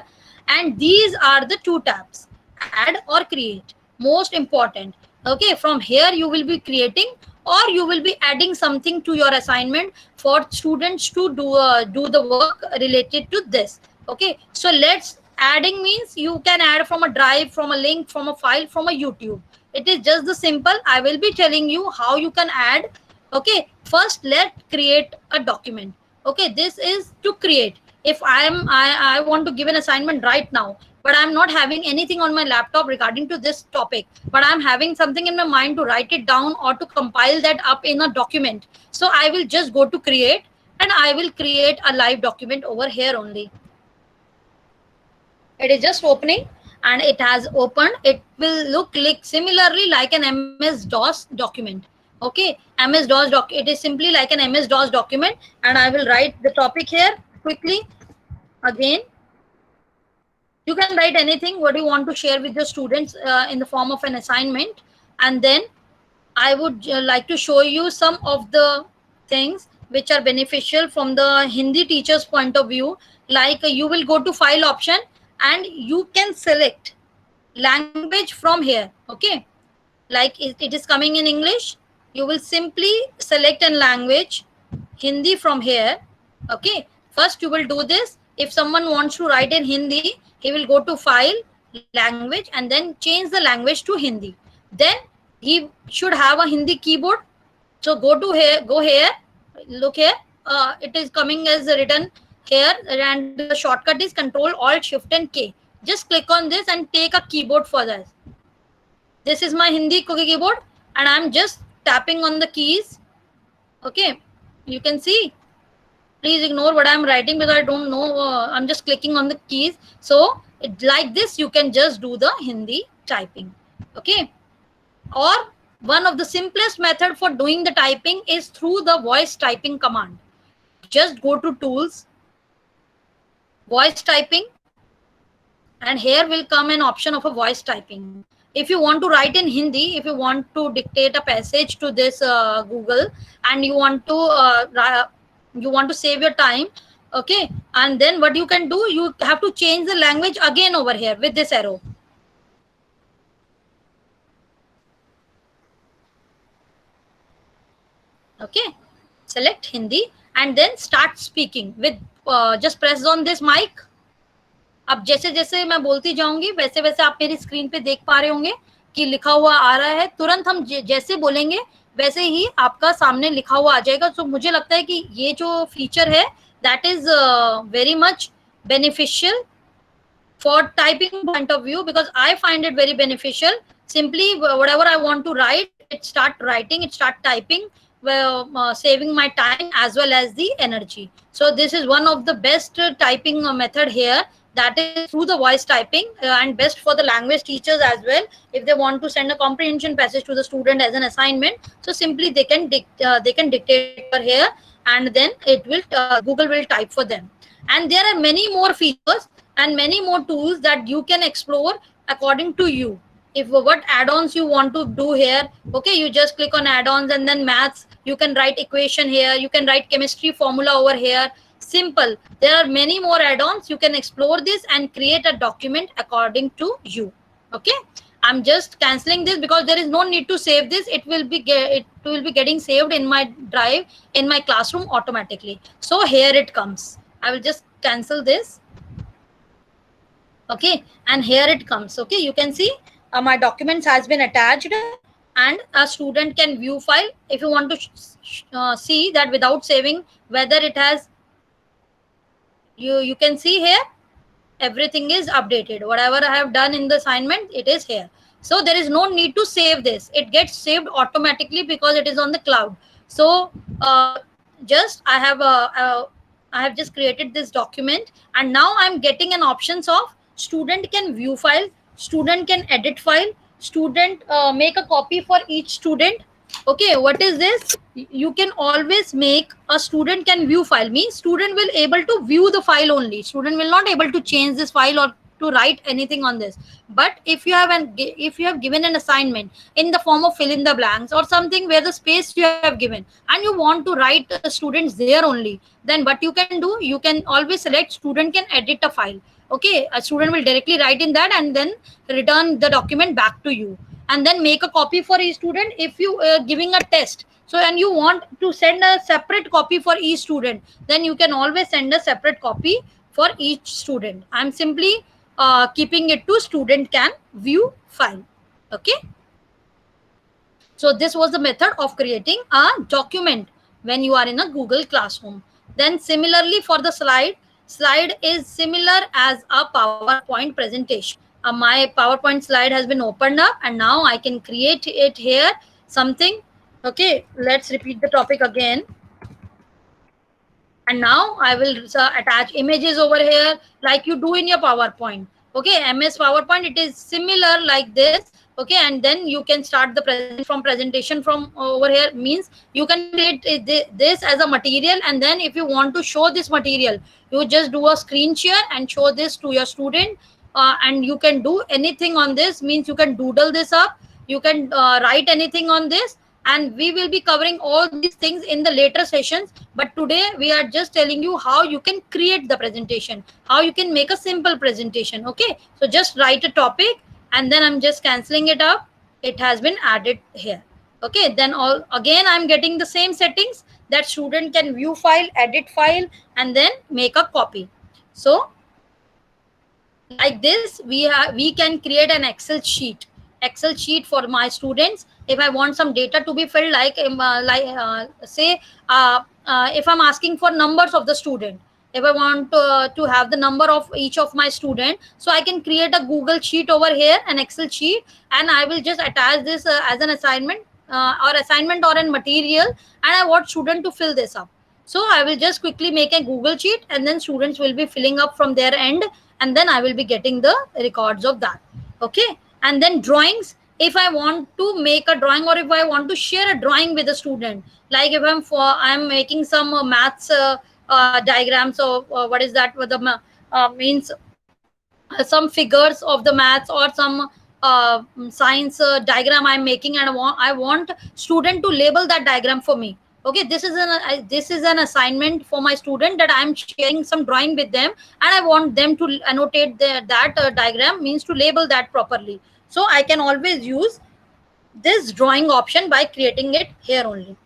And these are the 2 tabs, add or create, most important. Okay, from here you will be creating or you will be adding something to your assignment for students to do the work related to this. Okay, so let's adding means you can add from a drive, from a link, from a file, from a YouTube. It is just the simple. I will be telling you how you can add. Okay, first let's create a document. Okay, this is to create. If I want to give an assignment right now, but I'm not having anything on my laptop regarding to this topic, but I'm having something in my mind to write it down or to compile that up in a document. So I will just go to create, and I will create a live document over here only. It is just opening, and it has opened. It will look like similarly like an MS-DOS document. Okay, MS-DOS doc. It is simply like an MS-DOS document, and I will write the topic here quickly. Again, you can write anything what you want to share with your students in the form of an assignment, and then I would like to show you some of the things which are beneficial from the Hindi teacher's point of view. Like you will go to file option, and you can select language from here. Okay, like it is coming in English, you will simply select a language, Hindi, from here. Okay, first you will do this. If someone wants to write in Hindi, he will go to file, language, and then change the language to Hindi. Then he should have a Hindi keyboard. So go here, look here. It is coming as written here, and the shortcut is Control Alt Shift and K. Just click on this and take a keyboard for that. This is my Hindi keyboard, and I'm just tapping on the keys. Okay, you can see. Please ignore what I'm writing because I don't know. I'm just clicking on the keys. So like this, you can just do the Hindi typing. Okay, or one of the simplest method for doing the typing is through the voice typing command. Just go to tools, voice typing, and here will come an option of a voice typing. If you want to write in Hindi, if you want to dictate a passage to this Google, and you want to save your time, okay, and then what you can do, you have to change the language again over here with this arrow. Okay, select Hindi and then start speaking with just press on this mic. अब जैसे जैसे मैं बोलती जाऊंगी वैसे वैसे आप मेरी स्क्रीन पे देख पा रहे होंगे कि लिखा हुआ आ रहा है। तुरंत हम जैसे बोलेंगे वैसे ही आपका सामने लिखा हुआ आ जाएगा। तो मुझे लगता है कि ये जो फीचर है that is very much beneficial for typing point of view, because I find it very beneficial. Simply whatever I want to write, it start writing, it start typing, saving my time as well as the energy. So this is one of the best typing method here, that is through the voice typing, and best for the language teachers as well. If they want to send a comprehension passage to the student as an assignment, so simply they can dictate over here, and then it will Google will type for them. And there are many more features and many more tools that you can explore according to you. If what add-ons you want to do here, okay, you just click on add-ons, and then maths, you can write equation here, you can write chemistry formula over here. Simple. There are many more add-ons. You can explore this and create a document according to you. Okay, I'm just canceling this because there is no need to save this. It will be getting saved in my drive in my classroom automatically. So here it comes. I will just cancel this. Okay, and here it comes. Okay, you can see my documents has been attached, and a student can view file. If you want to see that without saving, whether it has, you can see here everything is updated. Whatever I have done in the assignment, it is here. So there is no need to save this. It gets saved automatically because it is on the cloud. So just I have just created this document, and now I'm getting an options of student can view file, student can edit file, student make a copy for each student. Okay, what is this? You can always make a student can view file, means student will able to view the file only. Student will not able to change this file or to write anything on this. But if you have given an assignment in the form of fill in the blanks or something where the space you have given and you want to write the students there only, then what you can do, you can always select student can edit a file. Okay, a student will directly write in that and then return the document back to you, and then make a copy for each student. If you are giving a test, so and you want to send a separate copy for each student, then you can always send a separate copy for each student. I'm simply keeping it to student can view file. Okay, so this was the method of creating a document when you are in a Google Classroom. Then similarly for the slide is similar as a PowerPoint presentation. My PowerPoint slide has been opened up, and now I can create it here something. Okay, let's repeat the topic again. And now I will attach images over here like you do in your PowerPoint. Okay, MS PowerPoint, it is similar like this. Okay, and then you can start the presentation from over here, means you can create this as a material, and then if you want to show this material, you just do a screen share and show this to your student, and you can do anything on this, means you can doodle this up, you can write anything on this, and we will be covering all these things in the later sessions. But today we are just telling you how you can create the presentation, how you can make a simple presentation. Okay, so just write a topic, and then I'm just canceling it up. It has been added here. Okay, then again I'm getting the same settings, that student can view file, edit file, and then make a copy. So like this, we can create an Excel sheet for my students. If I want some data to be filled, say if I'm asking for numbers of the student, if I want to have the number of each of my student, so I can create a Google sheet over here, an Excel sheet, and I will just attach this as an assignment or a material, and I want student to fill this up. So I will just quickly make a Google sheet, and then students will be filling up from their end, and then I will be getting the records of that. Okay, and then drawings. If I want to make a drawing, or if I want to share a drawing with a student, like if I'm making some maths diagrams, or what is that, with the means some figures of the maths, or some science diagram I'm making, and I want student to label that diagram for me. Okay, this is an assignment for my student, that I'm sharing some drawing with them, and I want them to annotate that diagram, means to label that properly. So I can always use this drawing option by creating it here only.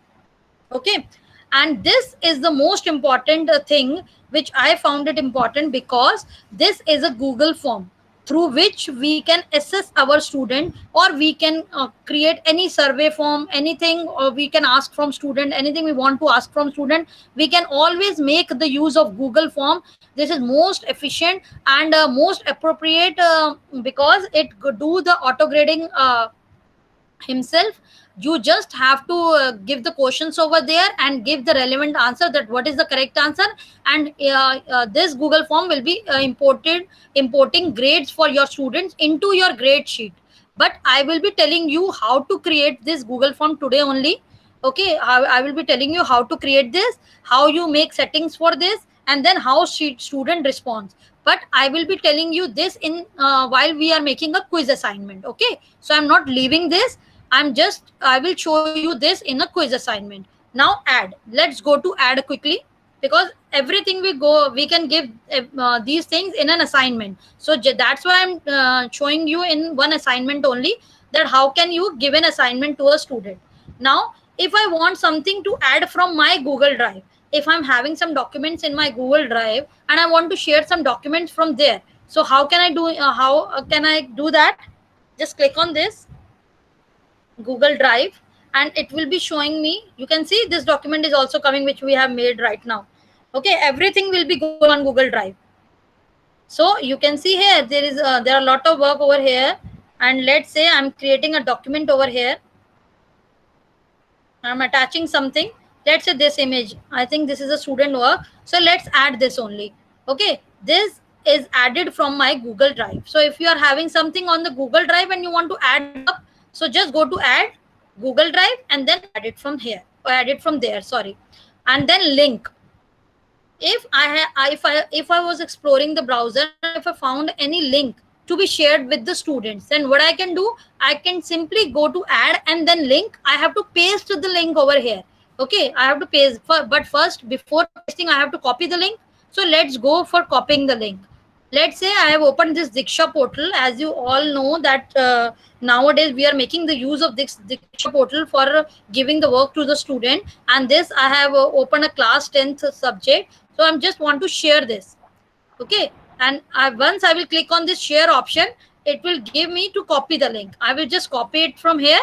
Okay, and this is the most important thing which I found it important, because this is a Google form through which we can assess our student, or we can create any survey form, anything, or we can ask from student anything we want to ask from student. We can always make the use of Google form. This is most efficient and most appropriate, because it do the auto grading himself. You just have to give the questions over there and give the relevant answer, that what is the correct answer, and this Google form will be importing grades for your students into your grade sheet. But I will be telling you how to create this Google form today only. Okay, I will be telling you how to create this, how you make settings for this, and then how student responds. But I will be telling you this in while we are making a quiz assignment. Okay, so I'm not leaving this. I will show you this in a quiz assignment. Now add, let's go to add quickly, because everything we can give these things in an assignment. So that's why I'm showing you in one assignment only, that how can you give an assignment to a student. Now if I want something to add from my Google Drive, if I'm having some documents in my Google Drive and I want to share some documents from there, so how can I do that? Just click on this Google Drive, and it will be showing me. You can see this document is also coming, which we have made right now. Okay, everything will be going on Google Drive. So you can see here there are a lot of work over here, and let's say I'm creating a document over here. I'm attaching something. Let's say this image. I think this is a student work. So let's add this only. Okay, this is added from my Google Drive. So if you are having something on the Google Drive and you want to add it up, so just go to add Google Drive and then add it from here, or add it from there, sorry. And then link. If I was exploring the browser, if I found any link to be shared with the students, then what I can do, I can simply go to add and then link. I have to paste the link over here. Okay, I have to paste, but first, before pasting, I have to copy the link. So let's go for copying the link. Let's say I have opened this Diksha portal. As you all know that nowadays we are making the use of this Diksha portal for giving the work to the student. And this I have opened a class 10th subject. So I'm just want to share this. Okay, and once I will click on this share option, it will give me to copy the link. I will just copy it from here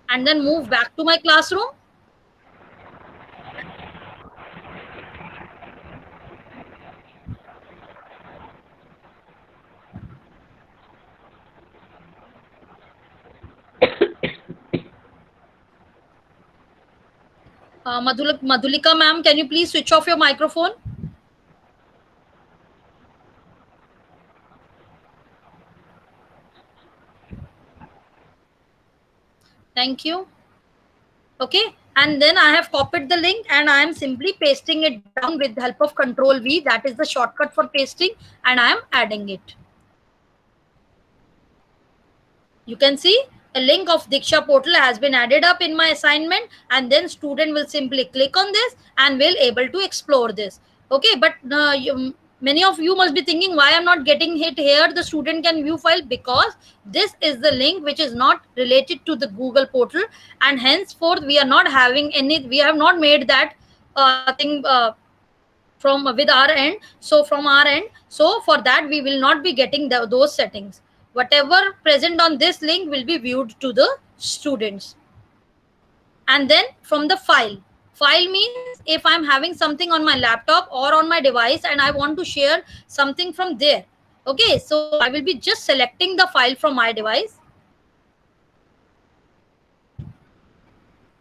and then move back to my classroom. Madhulika ma'am, can you please switch off your microphone? Thank you. Okay, and then I have copied the link and I am simply pasting it down with the help of Control V. That is the shortcut for pasting, and I am adding it. You can see a link of Diksha portal has been added up in my assignment, and then student will simply click on this and will able to explore this. Okay, but many of you must be thinking, why I'm not getting it here? The student can view file, because this is the link which is not related to the Google portal, and henceforth we are not having any. We have not made that thing from with our end. So from our end, so for that we will not be getting those settings. Whatever present on this link will be viewed to the students. And then from the file means if I'm having something on my laptop or on my device and I want to share something from there. Okay, so I will be just selecting the file from my device.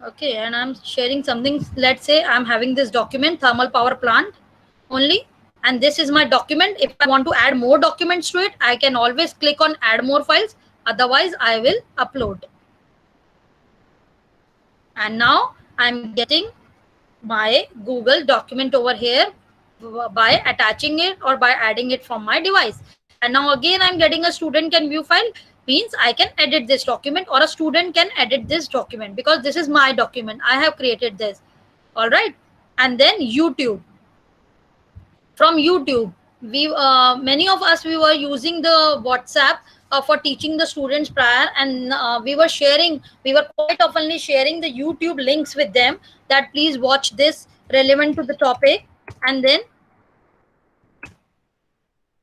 Okay, and I'm sharing something. Let's say I'm having this document, thermal power plant only. And this is my document. If I want to add more documents to it, I can always click on add more files. Otherwise, I will upload. And now I'm getting my Google document over here by attaching it or by adding it from my device. And now again, I'm getting a student can view file. means I can edit this document, or a student can edit this document, because this is my document. I have created this. All right. And then YouTube. From YouTube, we many of us, we were using the WhatsApp for teaching the students prior, and we were quite oftenly sharing the YouTube links with them, that please watch this relevant to the topic. And then,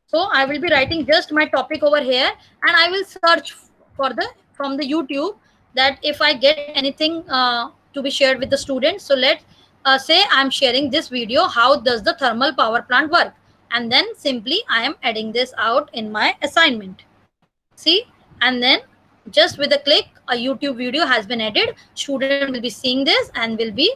so I will be writing just my topic over here, and I will search for from the YouTube, that if I get anything to be shared with the students. So let's say I'm sharing this video, how does the thermal power plant work? And then simply I am adding this out in my assignment. See, and then just with a click, a YouTube video has been added. Student will be seeing this and will be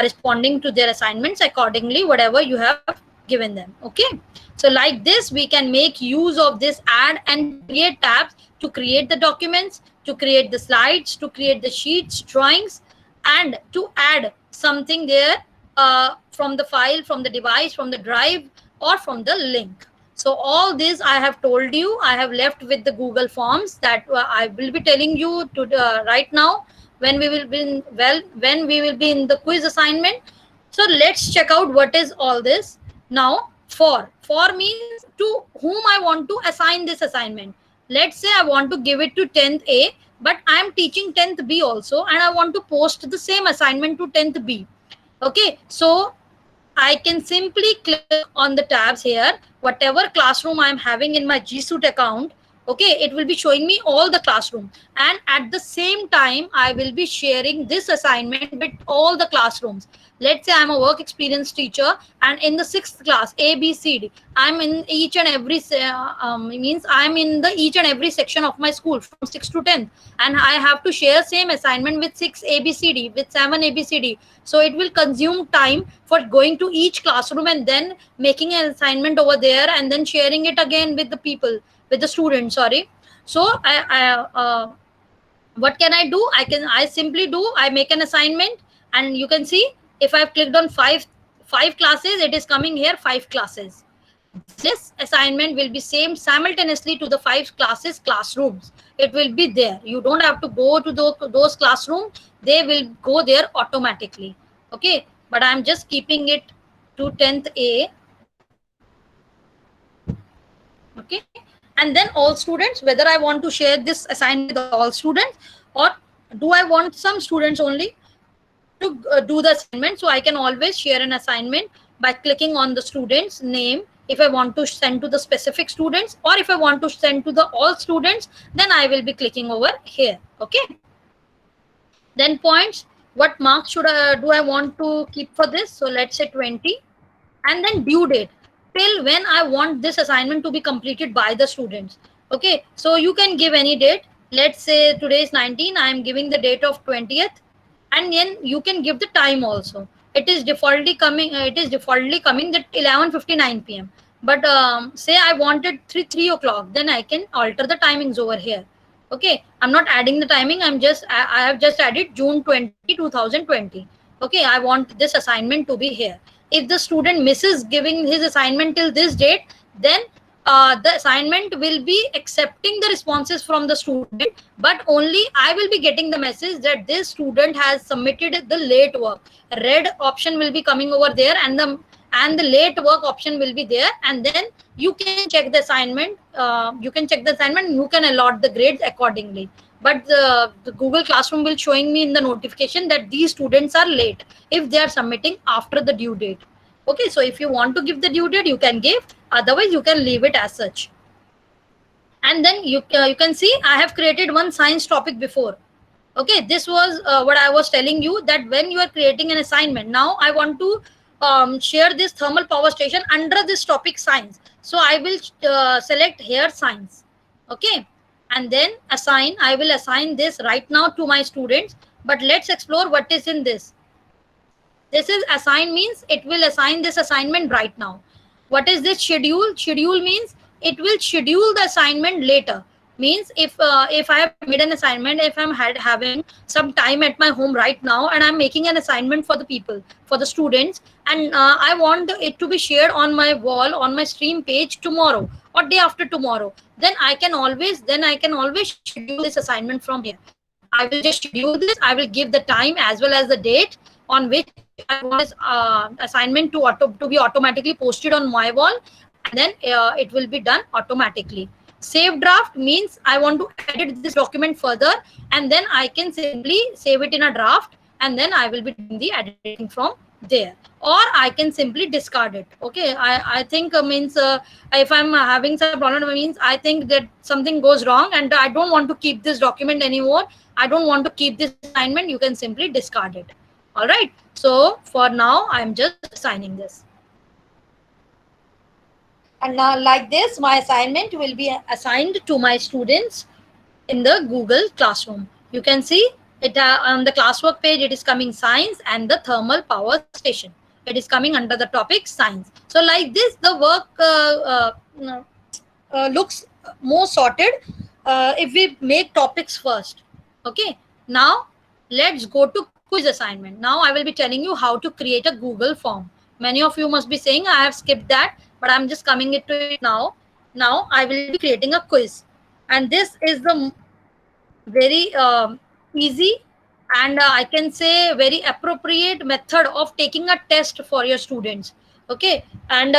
responding to their assignments accordingly, whatever you have given them. Okay. So like this, we can make use of this add and create tabs to create the documents, to create the slides, to create the sheets, drawings, and to add something there from the file, from the device, from the drive, or from the link. So all this I have told you, I have left with the Google Forms that I will be telling you to right now when we will be in, when we will be in the quiz assignment. So let's check out what is all this. Now, for means to whom I want to assign this assignment. Let's say I want to give it to 10th A, but I am teaching 10th B also, and I want to post the same assignment to 10th B. Okay, so I can simply click on the tabs here, whatever classroom I'm having in my G Suite account. Okay, it will be showing me all the classroom, and at the same time I will be sharing this assignment with all the classrooms. Let's say I'm a work experience teacher, and in the 6th class ABCD, I'm in each and every means I'm in the each and every section of my school from 6 to 10, and I have to share same assignment with 6 ABCD, with 7 ABCD. So it will consume time for going to each classroom and then making an assignment over there, and then sharing it again with the people, with the students, sorry. So what can I do? I simply make an assignment, and you can see if I've clicked on five classes, it is coming here 5 classes. This assignment will be same simultaneously to the 5 classes classrooms. It will be there. You don't have to go to those classrooms. They will go there automatically. Okay, but I'm just keeping it to 10th A. Okay, and then all students, whether I want to share this assignment with all students, or do I want some students only to do the assignment. So I can always share an assignment by clicking on the student's name if I want to send to the specific students, or if I want to send to the all students, then I will be clicking over here. Okay, then points, what marks should do I want to keep for this? So let's say 20, and then due date, till when I want this assignment to be completed by the students. Okay, so you can give any date. Let's say today is 19, I am giving the date of 20th, and then you can give the time also. It is defaultly coming that 11:59 p.m. But say I wanted 3 o'clock, then I can alter the timings over here. Okay, I'm not adding the timing, I have just added June 20, 2020. Okay, I want this assignment to be here. If the student misses giving his assignment till this date, then the assignment will be accepting the responses from the student, but only I will be getting the message that this student has submitted the late work. Red option will be coming over there, and the late work option will be there, and then you can check the assignment. You can allot the grades accordingly. But the Google Classroom will showing me in the notification that these students are late if they are submitting after the due date. Okay, so if you want to give the due date, you can give. Otherwise, you can leave it as such. And then you can see I have created one science topic before. Okay, this was what I was telling you, that when you are creating an assignment, now I want to share this thermal power station under this topic science. So I will select here science. Okay, and then assign. I will assign this right now to my students. But let's explore what is in this. This is assign, means it will assign this assignment right now. What is this schedule? Schedule means it will schedule the assignment later. Means if I have made an assignment, if I'm having some time at my home right now and I'm making an assignment for the people, for the students, and I want it to be shared on my wall, on my stream page tomorrow or day after tomorrow, then I can always schedule this assignment from here. I will just schedule this. I will give the time as well as the date on which I want this assignment to be automatically posted on my wall, and then it will be done automatically. Save draft means I want to edit this document further, and then I can simply save it in a draft, and then I will be doing the editing from there, or I can simply discard it. Okay, I think means if I'm having some problem, means I think that something goes wrong and I don't want to keep this document anymore, I don't want to keep this assignment, you can simply discard it. All right, so for now I'm just assigning this. And now like this, my assignment will be assigned to my students in the Google Classroom. You can see it on the classwork page, it is coming science and the thermal power station. It is coming under the topic science. So like this, the work looks more sorted if we make topics first. Okay, now let's go to quiz assignment. Now I will be telling you how to create a Google form. Many of you must be saying I have skipped that, but I'm just coming to it now. Now I will be creating a quiz, and this is the very easy and I can say very appropriate method of taking a test for your students. Okay, and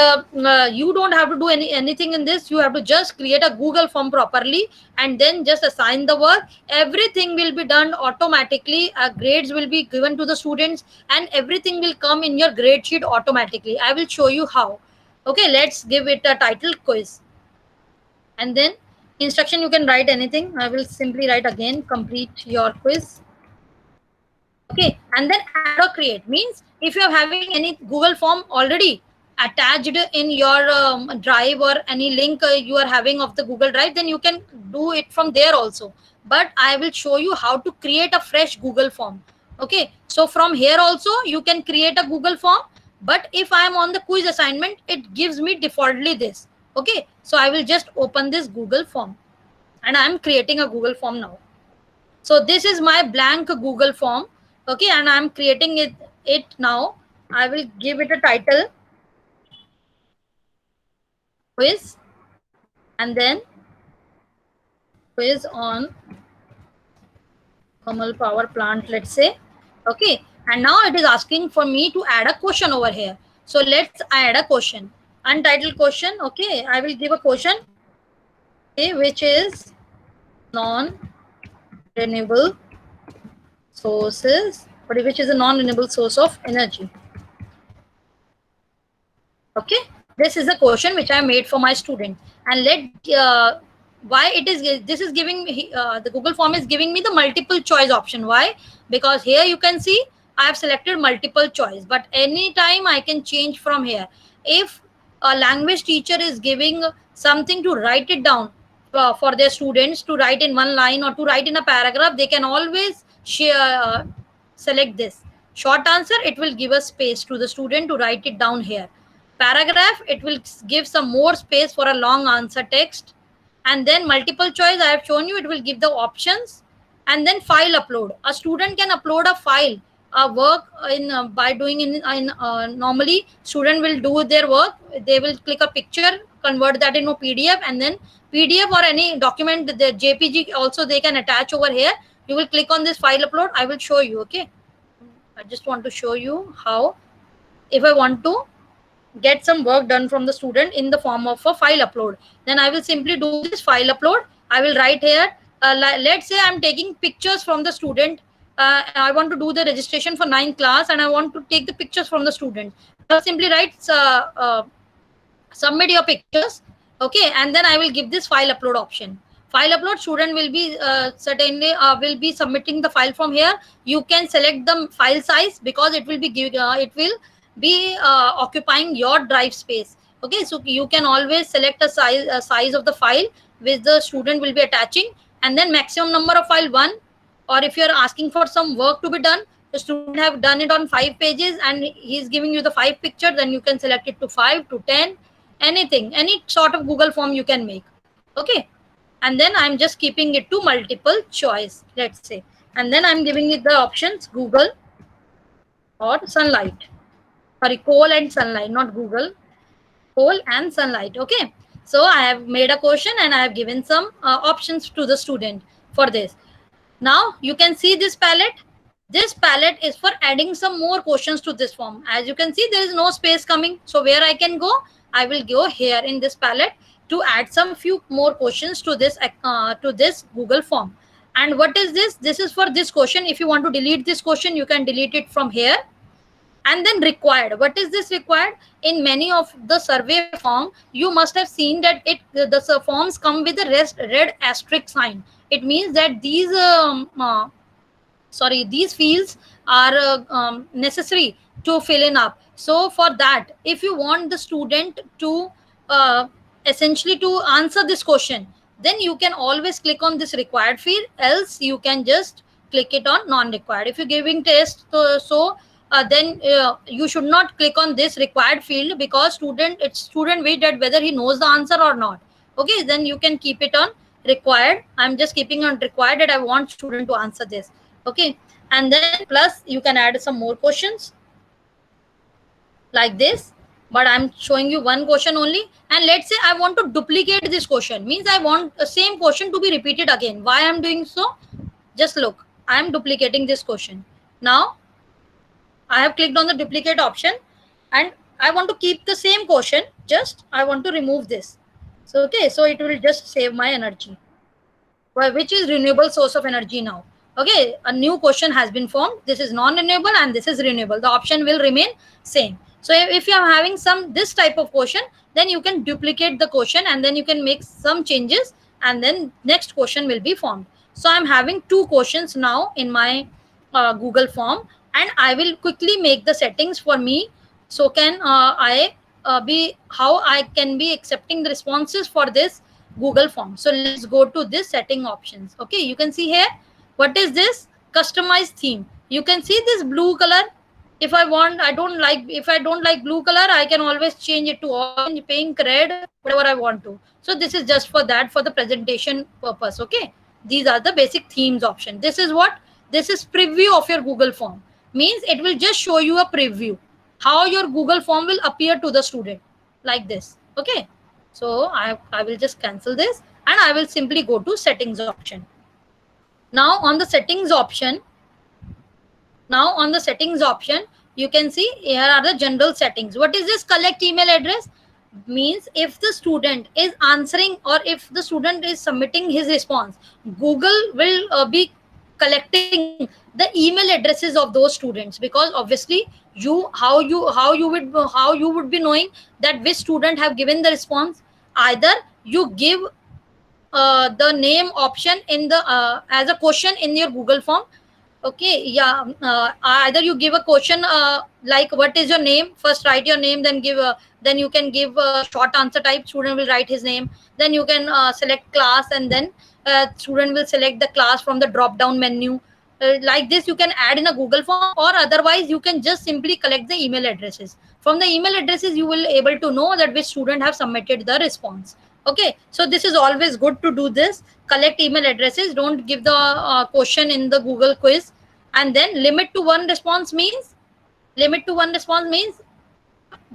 you don't have to do anything in this. You have to just create a Google form properly and then just assign the work. Everything will be done automatically. Grades will be given to the students and everything will come in your grade sheet automatically. I will show you how. Okay, let's give it a title quiz, and then instruction you can write anything. I will simply write again, complete your quiz. Okay, and then add or create means if you are having any Google form already attached in your drive or any link you are having of the Google Drive, then you can do it from there also. But I will show you how to create a fresh Google form. Okay, so from here also you can create a Google form, but if I am on the quiz assignment, it gives me defaultly this. Okay, so I will just open this Google form and I am creating a Google form now. So this is my blank Google form. Okay, and I'm creating it now. I will give it a title quiz, and then quiz on thermal power plant, let's say. Okay, and now it is asking for me to add a question over here. So let's add a question, untitled question. Okay, I will give a question, okay, which is non-renewable sources, but which is a non-renewable source of energy. Okay, this is a question which I made for my student, and why it is this is giving the Google form is giving me the multiple choice option. Why? Because here you can see I have selected multiple choice, but anytime I can change from here. If a language teacher is giving something to write it down for their students to write in one line or to write in a paragraph, they can always select this. Short answer, it will give a space to the student to write it down here. Paragraph, it will give some more space for a long answer text. And then multiple choice, I have shown you, it will give the options. And then file upload. A student can upload a file, a work in by doing in normally student will do their work. They will click a picture, convert that into PDF, and then PDF or any document, the JPG also they can attach over here. You will click on this file upload. I will show you. Okay, I just want to show you how, if I want to get some work done from the student in the form of a file upload, then I will simply do this file upload. I will write here, let's say I'm taking pictures from the student. I want to do the registration for 9th class and I want to take the pictures from the student. I'll simply write submit your pictures. Okay, and then I will give this file upload option. File upload, student will be certainly will be submitting the file from here. You can select the file size because it will be occupying your drive space. Okay, so you can always select a size of the file which the student will be attaching, and then maximum number of file 1, or if you're asking for some work to be done, the student have done it on 5 pages and he's giving you the 5 pictures, then you can select it to 5 to 10, anything, any sort of Google form you can make. Okay, and then I'm just keeping it to multiple choice, let's say, and then I'm giving it the options Google or sunlight. Sorry, coal and sunlight, not Google, coal and sunlight. Okay, so I have made a question and I have given some options to the student for this. Now you can see this palette. This palette is for adding some more questions to this form. As you can see, there is no space coming. So where I can go, I will go here in this palette to add some few more questions to this Google form. And what is this? This is for this question. If you want to delete this question, you can delete it from here. And then required. What is this required? In many of the survey form, you must have seen that the forms come with a red asterisk sign. It means that these fields are necessary to fill in up. So for that, if you want the student to essentially to answer this question, then you can always click on this required field, else you can just click it on non-required. If you're giving test, then you should not click on this required field, because student wait that whether he knows the answer or not. Okay, then you can keep it on required. I'm just keeping on required that I want student to answer this. Okay, and then plus you can add some more questions like this, but I'm showing you one question only. And let's say I want to duplicate this question, means I want the same question to be repeated again. Why I'm doing so? Just look, I am duplicating this question. Now I have clicked on the duplicate option and I want to keep the same question, just I want to remove this. So okay, so it will just save my energy, which is renewable source of energy now. Okay, a new question has been formed. This is non-renewable and this is renewable. The option will remain same. So if you are having this type of question, then you can duplicate the question and then you can make some changes and then next question will be formed. So I'm having 2 questions now in my Google form, and I will quickly make the settings for me. So can how I can be accepting the responses for this Google form. So let's go to this setting options. Okay, you can see here, what is this? Customize theme. You can see this blue color. If I don't like blue color, I can always change it to orange, pink, red, whatever I want to. So this is just for that, for the presentation purpose. Okay, these are the basic themes option. This is what? This is preview of your Google form. Means it will just show you a preview how your Google form will appear to the student like this. Okay, so I will just cancel this and I will simply go to settings option. Now on the settings option, you can see here are the general settings. What is this? Collect email address. Means if the student is answering or if the student is submitting his response, Google will be collecting the email addresses of those students, because obviously how you would be knowing that which student have given the response. Either you give the name option in the as a question in your Google form. Okay, yeah, either you give a question like what is your name, first write your name, then then you can give a short answer type, student will write his name, then you can select class, and then student will select the class from the drop down menu. Like this you can add in a Google form, or otherwise you can just simply collect the email addresses. From the email addresses you will able to know that which student have submitted the response. Okay, so this is always good to do this, collect email addresses. Don't give the question in the Google quiz. And then limit to one response means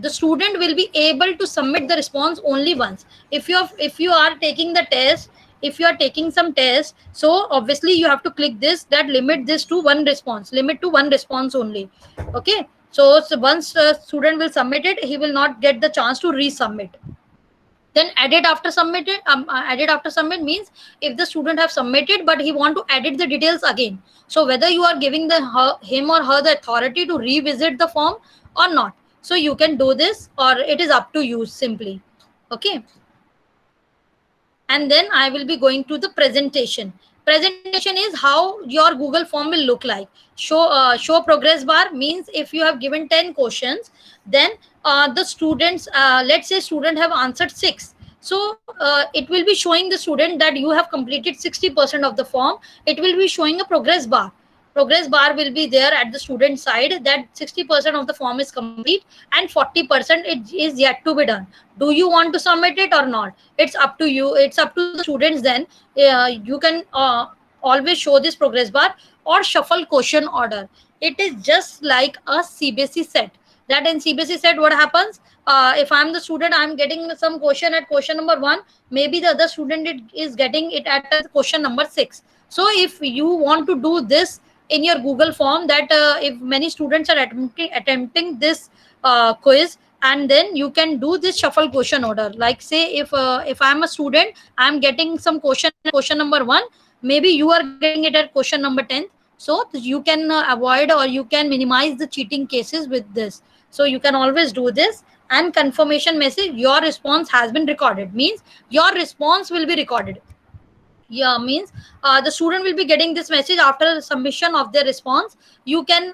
the student will be able to submit the response only once. If you are taking the test, if you are taking some test, so obviously you have to click this, that limit this to one response, limit to one response only. Okay, so once student will submit it, he will not get the chance to resubmit. Then edit after submit means if the student have submitted but he want to edit the details again, so whether you are giving him or her the authority to revisit the form or not, so you can do this, or it is up to you simply. Okay, and then I will be going to the presentation. Presentation is how your Google form will look like. Show progress bar means if you have given 10 questions, then the students, let's say student have answered 6. So it will be showing the student that you have completed 60% of the form. It will be showing a progress bar. progress bar will be there at the student side, that 60% of the form is complete and 40% it is yet to be done. Do you want to submit it or not? It's up to you, it's up to the students. Then you can always show this progress bar or shuffle question order. It is just like a CBSE set. That in CBSE set, what happens, if I'm the student, I'm getting some question at question number 1, maybe the other student is getting it at question number 6. So if you want to do this in your Google form, that if many students are attempting this quiz, and then you can do this shuffle question order. Like say if I'm a student, I'm getting some question number 1, maybe you are getting it at question number 10. So you can avoid or you can minimize the cheating cases with this. So you can always do this. And confirmation message, your response has been recorded, means your response will be recorded. Yeah, means the student will be getting this message after the submission of their response. You can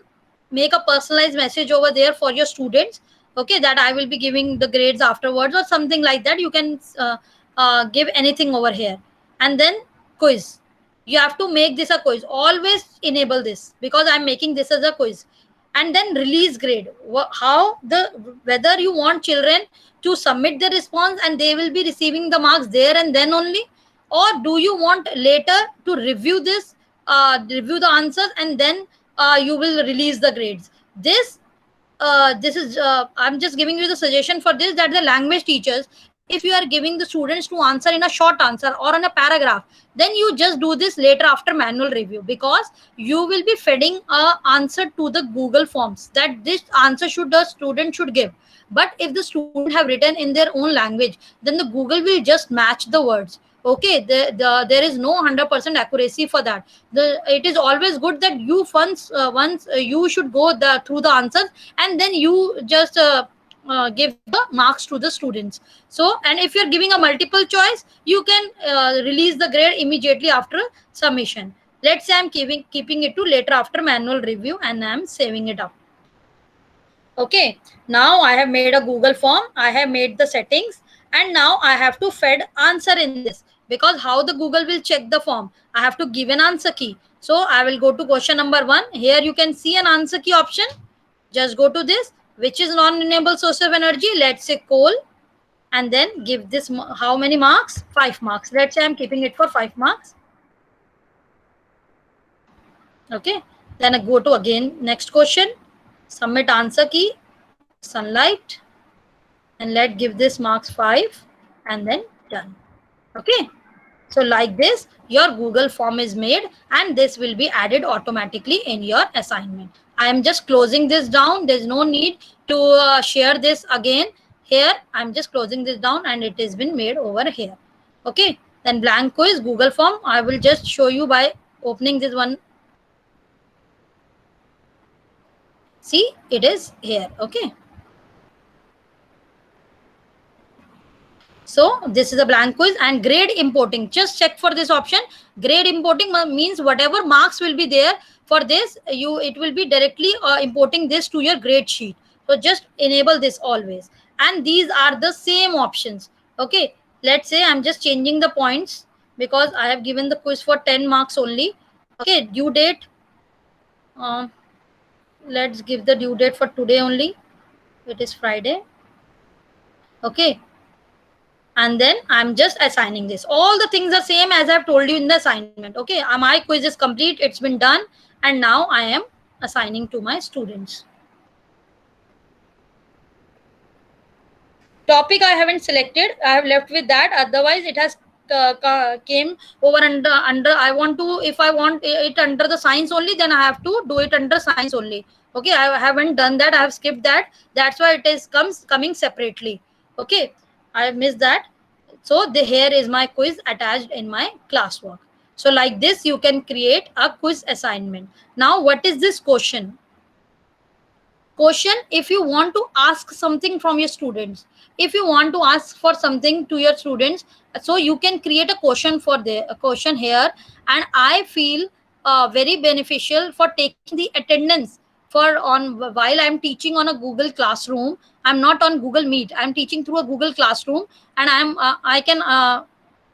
make a personalized message over there for your students, okay, that I will be giving the grades afterwards or something like that. You can give anything over here. And then quiz, you have to make this a quiz. Always enable this, because I'm making this as a quiz. And then release grade, how the whether you want children to submit the response and they will be receiving the marks there and then only, or do you want later to review this, review the answers, and then you will release the grades. This is I'm just giving you the suggestion for this, that the language teachers, if you are giving the students to answer in a short answer or in a paragraph, then you just do this later after manual review, because you will be feeding a answer to the Google forms that this answer should the student should give. But if the student have written in their own language, then the Google will just match the words. Okay, there is no 100% accuracy for that. It is always good that you once you should go through the answers, and then you just give the marks to the students. So, and if you're giving a multiple choice, you can release the grade immediately after submission. Let's say I'm keeping it to later after manual review, and I'm saving it up. Okay, now I have made a Google form, I have made the settings, and now I have to feed answer in this, because how the Google will check the form, I have to give an answer key. So I will go to question number 1. Here you can see an answer key option. Just go to this, which is non-renewable source of energy. Let's say coal, and then give this how many marks? 5 marks. Let's say I'm keeping it for 5 marks. Okay, then I go to again next question, submit answer key, sunlight, and let's give this marks 5, and then done. Okay, so like this your Google form is made, and this will be added automatically in your assignment. I am just closing this down. There's no need to share this again here. I'm just closing this down, and it has been made over here. Okay, then blank quiz Google form, I will just show you by opening this one. See, it is here. Okay, so this is a blank quiz. And grade importing, just check for this option. Grade importing means whatever marks will be there for this, it will be directly importing this to your grade sheet. So just enable this always. And these are the same options. Okay, let's say I'm just changing the points, because I have given the quiz for 10 marks only. Okay, due date, let's give the due date for today only. It is Friday. Okay, and then I'm just assigning this. All the things are same as I've told you in the assignment. Okay, my quiz is complete, it's been done, and now I am assigning to my students. Topic I haven't selected, I have left with that. Otherwise it has came over under I want to, if I want it under the science only, then I have to do it under science only. Okay, I haven't done that, I have skipped that. That's why it is coming separately. Okay, I have missed that. So here is my quiz attached in my classwork. So like this you can create a quiz assignment. Now what is this question? Question, if you want to ask something from your students, if you want to ask for something to your students, so you can create a question for a question here. And I feel very beneficial for taking the attendance while I'm teaching on a Google Classroom. I'm not on Google Meet, I'm teaching through a Google Classroom, and I can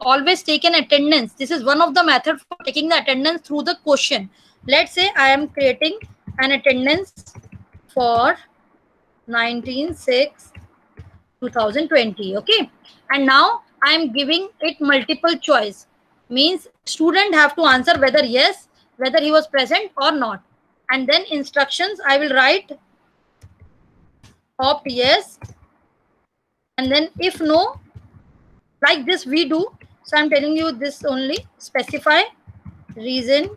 always take an attendance. This is one of the methods for taking the attendance through the question. Let's say I am creating an attendance for 19/6/2020. Okay, and now I am giving it multiple choice, means student have to answer whether yes, whether he was present or not, and then instructions I will write opt yes, and then if no, like this we do. So I'm telling you this only, specify reason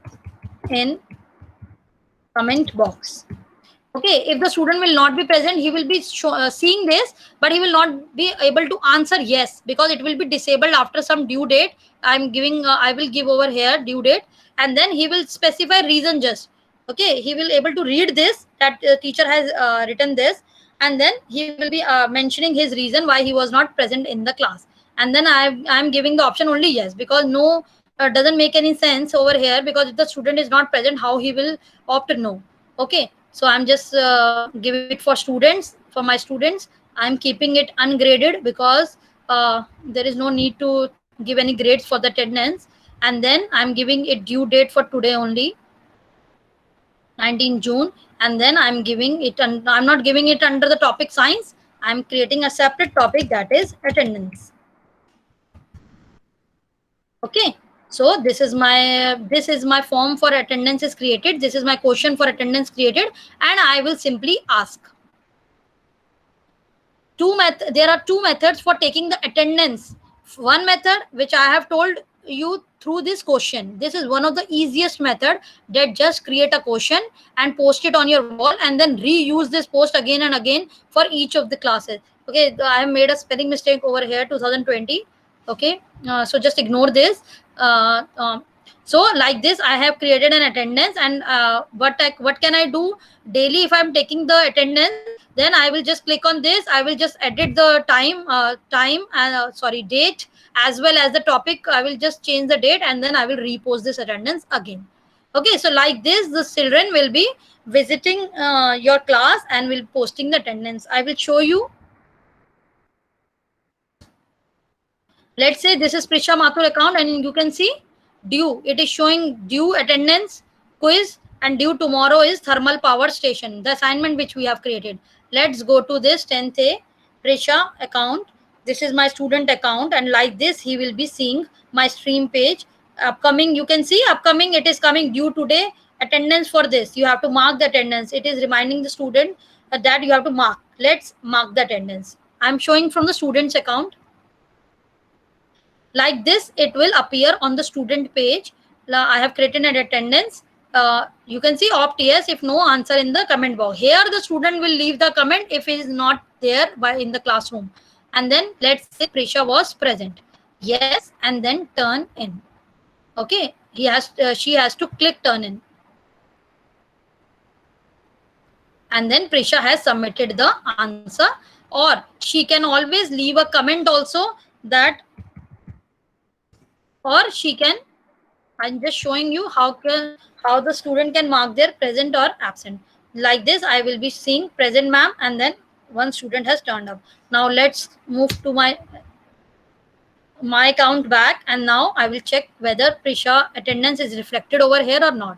in comment box. Okay, if the student will not be present, he will be seeing this, but he will not be able to answer yes, because it will be disabled after some due date. I'm giving, I will give over here due date, and then he will specify reason just. Okay, he will able to read this, that teacher has written this, and then he will be mentioning his reason why he was not present in the class. And then I'm giving the option only yes, because no, doesn't make any sense over here, because if the student is not present, how he will opt no. Okay, so I'm just giving it for students, for my students. I'm keeping it ungraded because there is no need to give any grades for the attendance. And then I'm giving it due date for today only, 19 June. And then I'm giving it, and I'm not giving it under the topic science. I'm creating a separate topic, that is attendance. Okay, so this is my form for attendance is created. This is my question for attendance created, and I will simply ask. There are two methods for taking the attendance. One method which I have told you through this question. This is one of the easiest method, that just create a question and post it on your wall, and then reuse this post again and again for each of the classes. Okay, I have made a spelling mistake over here, 2020. Okay, so just ignore this. So like this, I have created an attendance, and what can I do daily if I'm taking the attendance? Then I will just click on this. I will just edit the date, as well as the topic. I will just change the date, and then I will repost this attendance again. Okay, so like this, the children will be visiting your class and will posting the attendance. I will show you. Let's say this is Prisha Mathur account, and you can see due. It is showing due attendance, quiz, and due tomorrow is thermal power station, the assignment which we have created. Let's go to this 10th A Prisha account. This is my student account, and like this he will be seeing my stream page. Upcoming, you can see upcoming, it is coming due today. Attendance for this, you have to mark the attendance. It is reminding the student that you have to mark. Let's mark the attendance. I'm showing from the student's account. Like this, it will appear on the student page. I have created an attendance. You can see opt yes, if no, answer in the comment box. Here the student will leave the comment if he is not there in the classroom. And then let's say Prisha was present. Yes, and then turn in. Okay, she has to click turn in. And then Prisha has submitted the answer, or she can always leave a comment also, that, or she can, I'm just showing you how the student can mark their present or absent. Like this, I will be seeing present ma'am, and then one student has turned up. Now let's move to my account back, and now I will check whether Prisha attendance is reflected over here or not.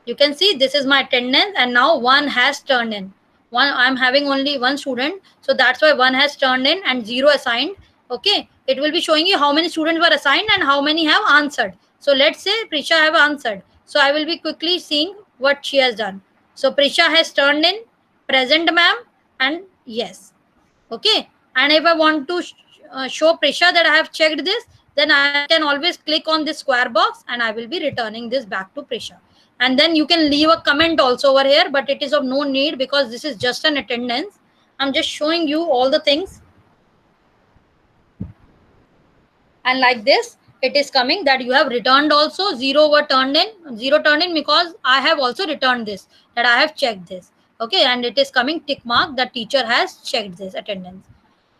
You can see this is my attendance, and now one has turned in. I'm having only one student, so that's why one has turned in and 0 assigned. Okay, it will be showing you how many students were assigned and how many have answered. So let's say Prisha have answered. So I will be quickly seeing what she has done. So Prisha has turned in, present ma'am, and yes. Okay, and if I want to show Prisha that I have checked this, then I can always click on this square box, and I will be returning this back to Prisha. And then you can leave a comment also over here, but it is of no need because this is just an attendance. I'm just showing you all the things. And like this, it is coming that you have returned also. 0 were turned in, 0 turned in, because I have also returned this, that I have checked this. Okay, and it is coming tick mark, the teacher has checked this attendance.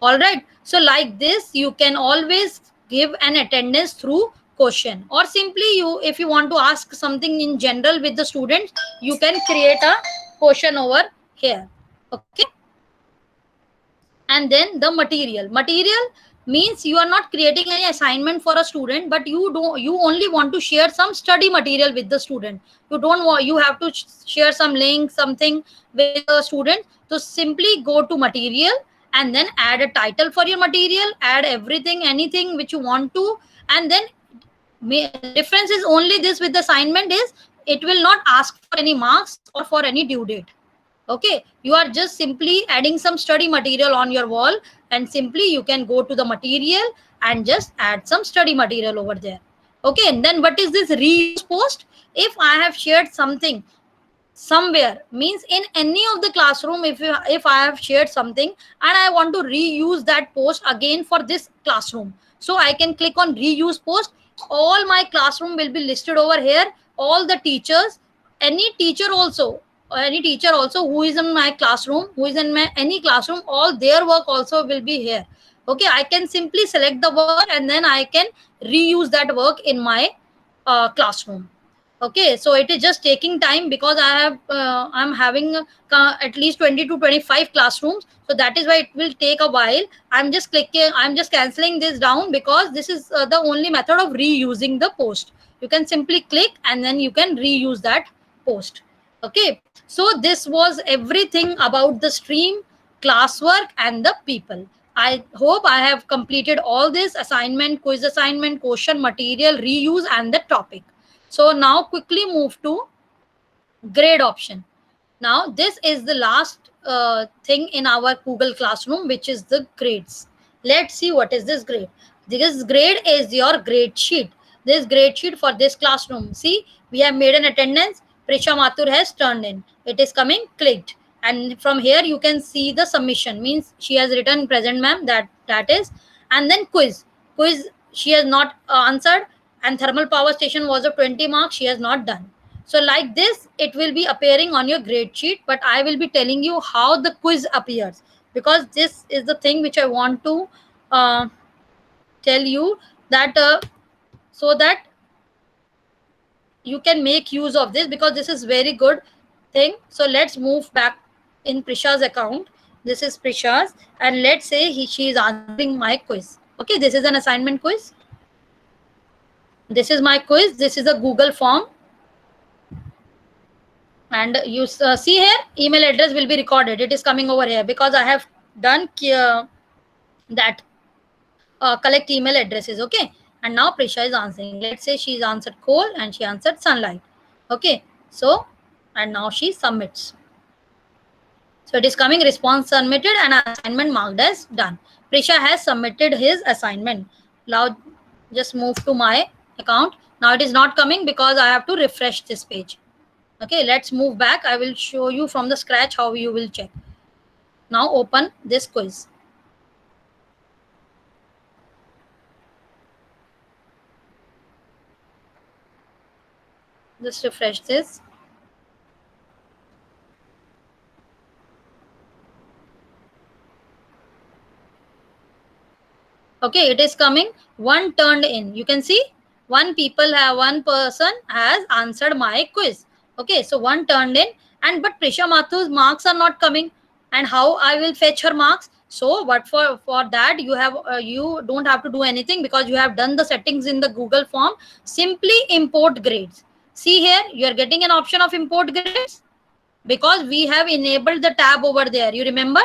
All right, so like this, you can always give an attendance through question, or simply if you want to ask something in general with the students, you can create a question over here. Okay, and then the material means you are not creating any assignment for a student, but you only want to share some study material with the student. You don't want, you have to share some link, something with the student. So simply go to material and then add a title for your material, add everything, anything which you want to, and then difference is only this with the assignment is it will not ask for any marks or for any due date. Okay, you are just simply adding some study material on your wall, and simply you can go to the material and just add some study material over there. Okay, and then what is this reuse post? If I have shared something somewhere, means in any of the classroom, if I have shared something and I want to reuse that post again for this classroom, so I can click on reuse post. All my classroom will be listed over here, all the teachers, any teacher also, who is in my classroom, who is in my any classroom, all their work also will be here. Okay, I can simply select the work and then I can reuse that work in my classroom. Okay, so it is just taking time because I'm having at least 20 to 25 classrooms, so that is why it will take a while. I'm just canceling this down because this is the only method of reusing the post. You can simply click and then you can reuse that post. Okay, so this was everything about the stream, classwork, and the people. I hope I have completed all this: assignment, quiz assignment, question, material, reuse, and the topic. So now quickly move to grade option. Now this is the last thing in our Google Classroom, which is the grades. Let's see what is this grade. This grade is your grade sheet. This grade sheet for this classroom. See, we have made an attendance. Prisha Mathur has turned in. It is coming clicked. And from here you can see the submission, means she has written present ma'am, that is. And then quiz she has not answered, and thermal power station was of 20 marks, she has not done. So like this it will be appearing on your grade sheet, but I will be telling you how the quiz appears, because this is the thing which I want to tell you, that so that you can make use of this, because this is very good thing. So let's move back in Prisha's account. This is Prisha's, and let's say she is answering my quiz. Okay, this is an assignment quiz. This is my quiz. This is a Google form, and you see here email address will be recorded. It is coming over here because I have done that collect email addresses. Okay, and now Prisha is answering. Let's say she's answered coal and she answered sunlight. Okay, so and now she submits. So it is coming response submitted and assignment marked as done. Prisha has submitted his assignment. Now just move to my account. Now it is not coming because I have to refresh this page. Okay, let's move back. I will show you from the scratch how you will check. Now open this quiz. Just refresh this. Okay, it is coming. One turned in. You can see one person has answered my quiz. Okay, so one turned in, and but Prisha Mathur's marks are not coming. And how I will fetch her marks? So what for that you have you don't have to do anything, because you have done the settings in the Google form. Simply import grades. See here, you are getting an option of import grades because we have enabled the tab over there. You remember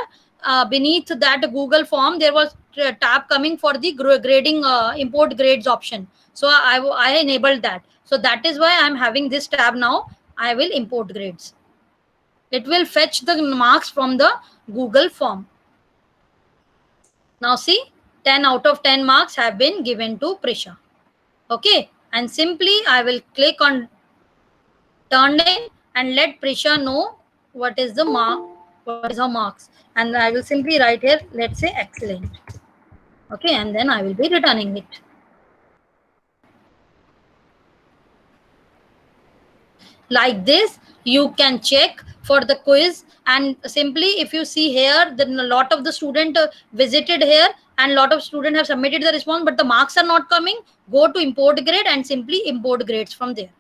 beneath that Google form there was a tab coming for the grading import grades option. So I enabled that. So that is why I'm having this tab now. I will import grades. It will fetch the marks from the Google form. Now see, 10 out of 10 marks have been given to Prisha. Okay, and simply I will click on turned in and let Prisha know what is the what is her marks, and I will simply write here, let's say excellent. Okay, and then I will be returning it. Like this you can check for the quiz, and simply if you see here, then a lot of the student visited here and a lot of students have submitted the response, but the marks are not coming. Go to import grade and simply import grades from there.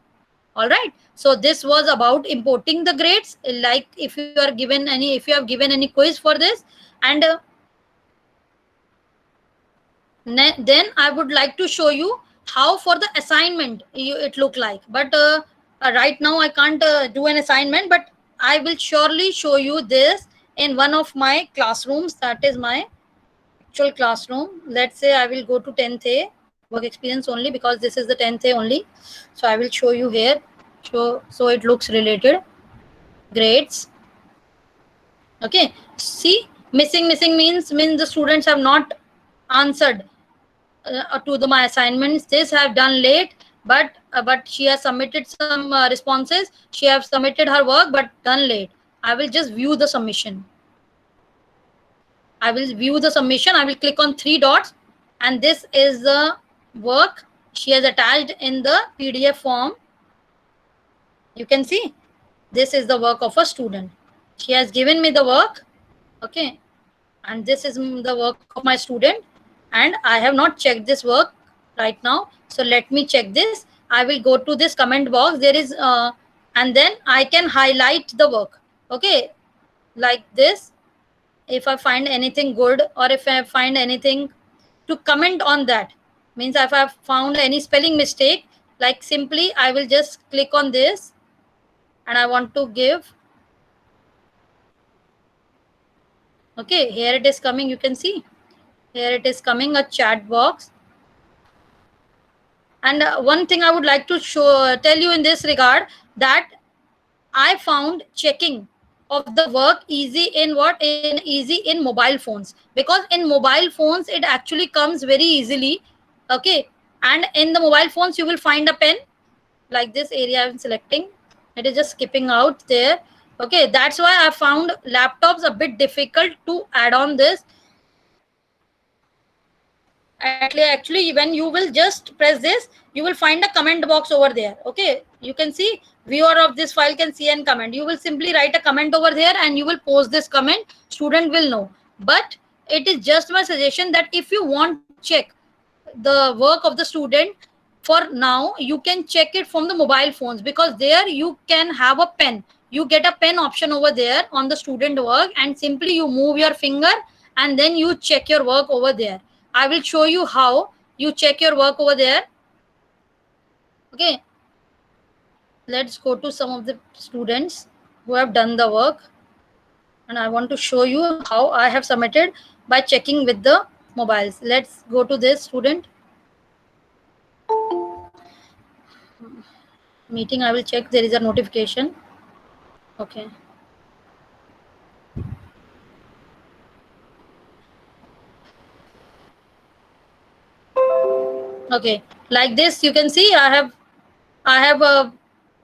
All right, so this was about importing the grades. Like if you have given any quiz for this, and Then I would like to show you how for the assignment it look like. But right now I can't do an assignment, but I will surely show you this in one of my classrooms. That is my actual classroom. Let's say I will go to 10th A work experience only, because this is the 10th A only. So I will show you here. So it looks related. Grades. Okay. See, missing means the students have not answered to my assignments. This have done late, but she has submitted some responses. She have submitted her work, but done late. I will just view the submission. I will view the submission. I will click on 3 dots, and this is the work she has attached in the PDF form. You can see this is the work of a student. She has given me the work. Okay, and this is the work of my student, and I have not checked this work right now. So let me check this. I will go to this comment box. There is and then I can highlight the work. Okay, like this. If I find anything good, or if I find anything to comment on, that means if I found any spelling mistake, like simply I will just click on this, and I want to give. Okay, here it is coming. You can see here it is coming, a chat box. And one thing I would like to tell you in this regard, that I found checking of the work easy in easy in mobile phones, because in mobile phones it actually comes very easily. Okay, and in the mobile phones you will find a pen like this area I'm selecting. It is just skipping out there. Okay, that's why I found laptops a bit difficult to add on this. Actually, when you will just press this, you will find a comment box over there. Okay, you can see viewer of this file can see and comment. You will simply write a comment over there, and you will post this comment. Student will know. But it is just my suggestion that if you want to check the work of the student, for now you can check it from the mobile phones, because there you can have a pen. You get a pen option over there on the student work, and simply you move your finger, and then you check your work over there. I will show you how you check your work over there. Okay, let's go to some of the students who have done the work, and I want to show you how I have submitted by checking with the mobiles. Let's go to this student meeting. I will check there is a notification. Okay, okay, like this you can see I have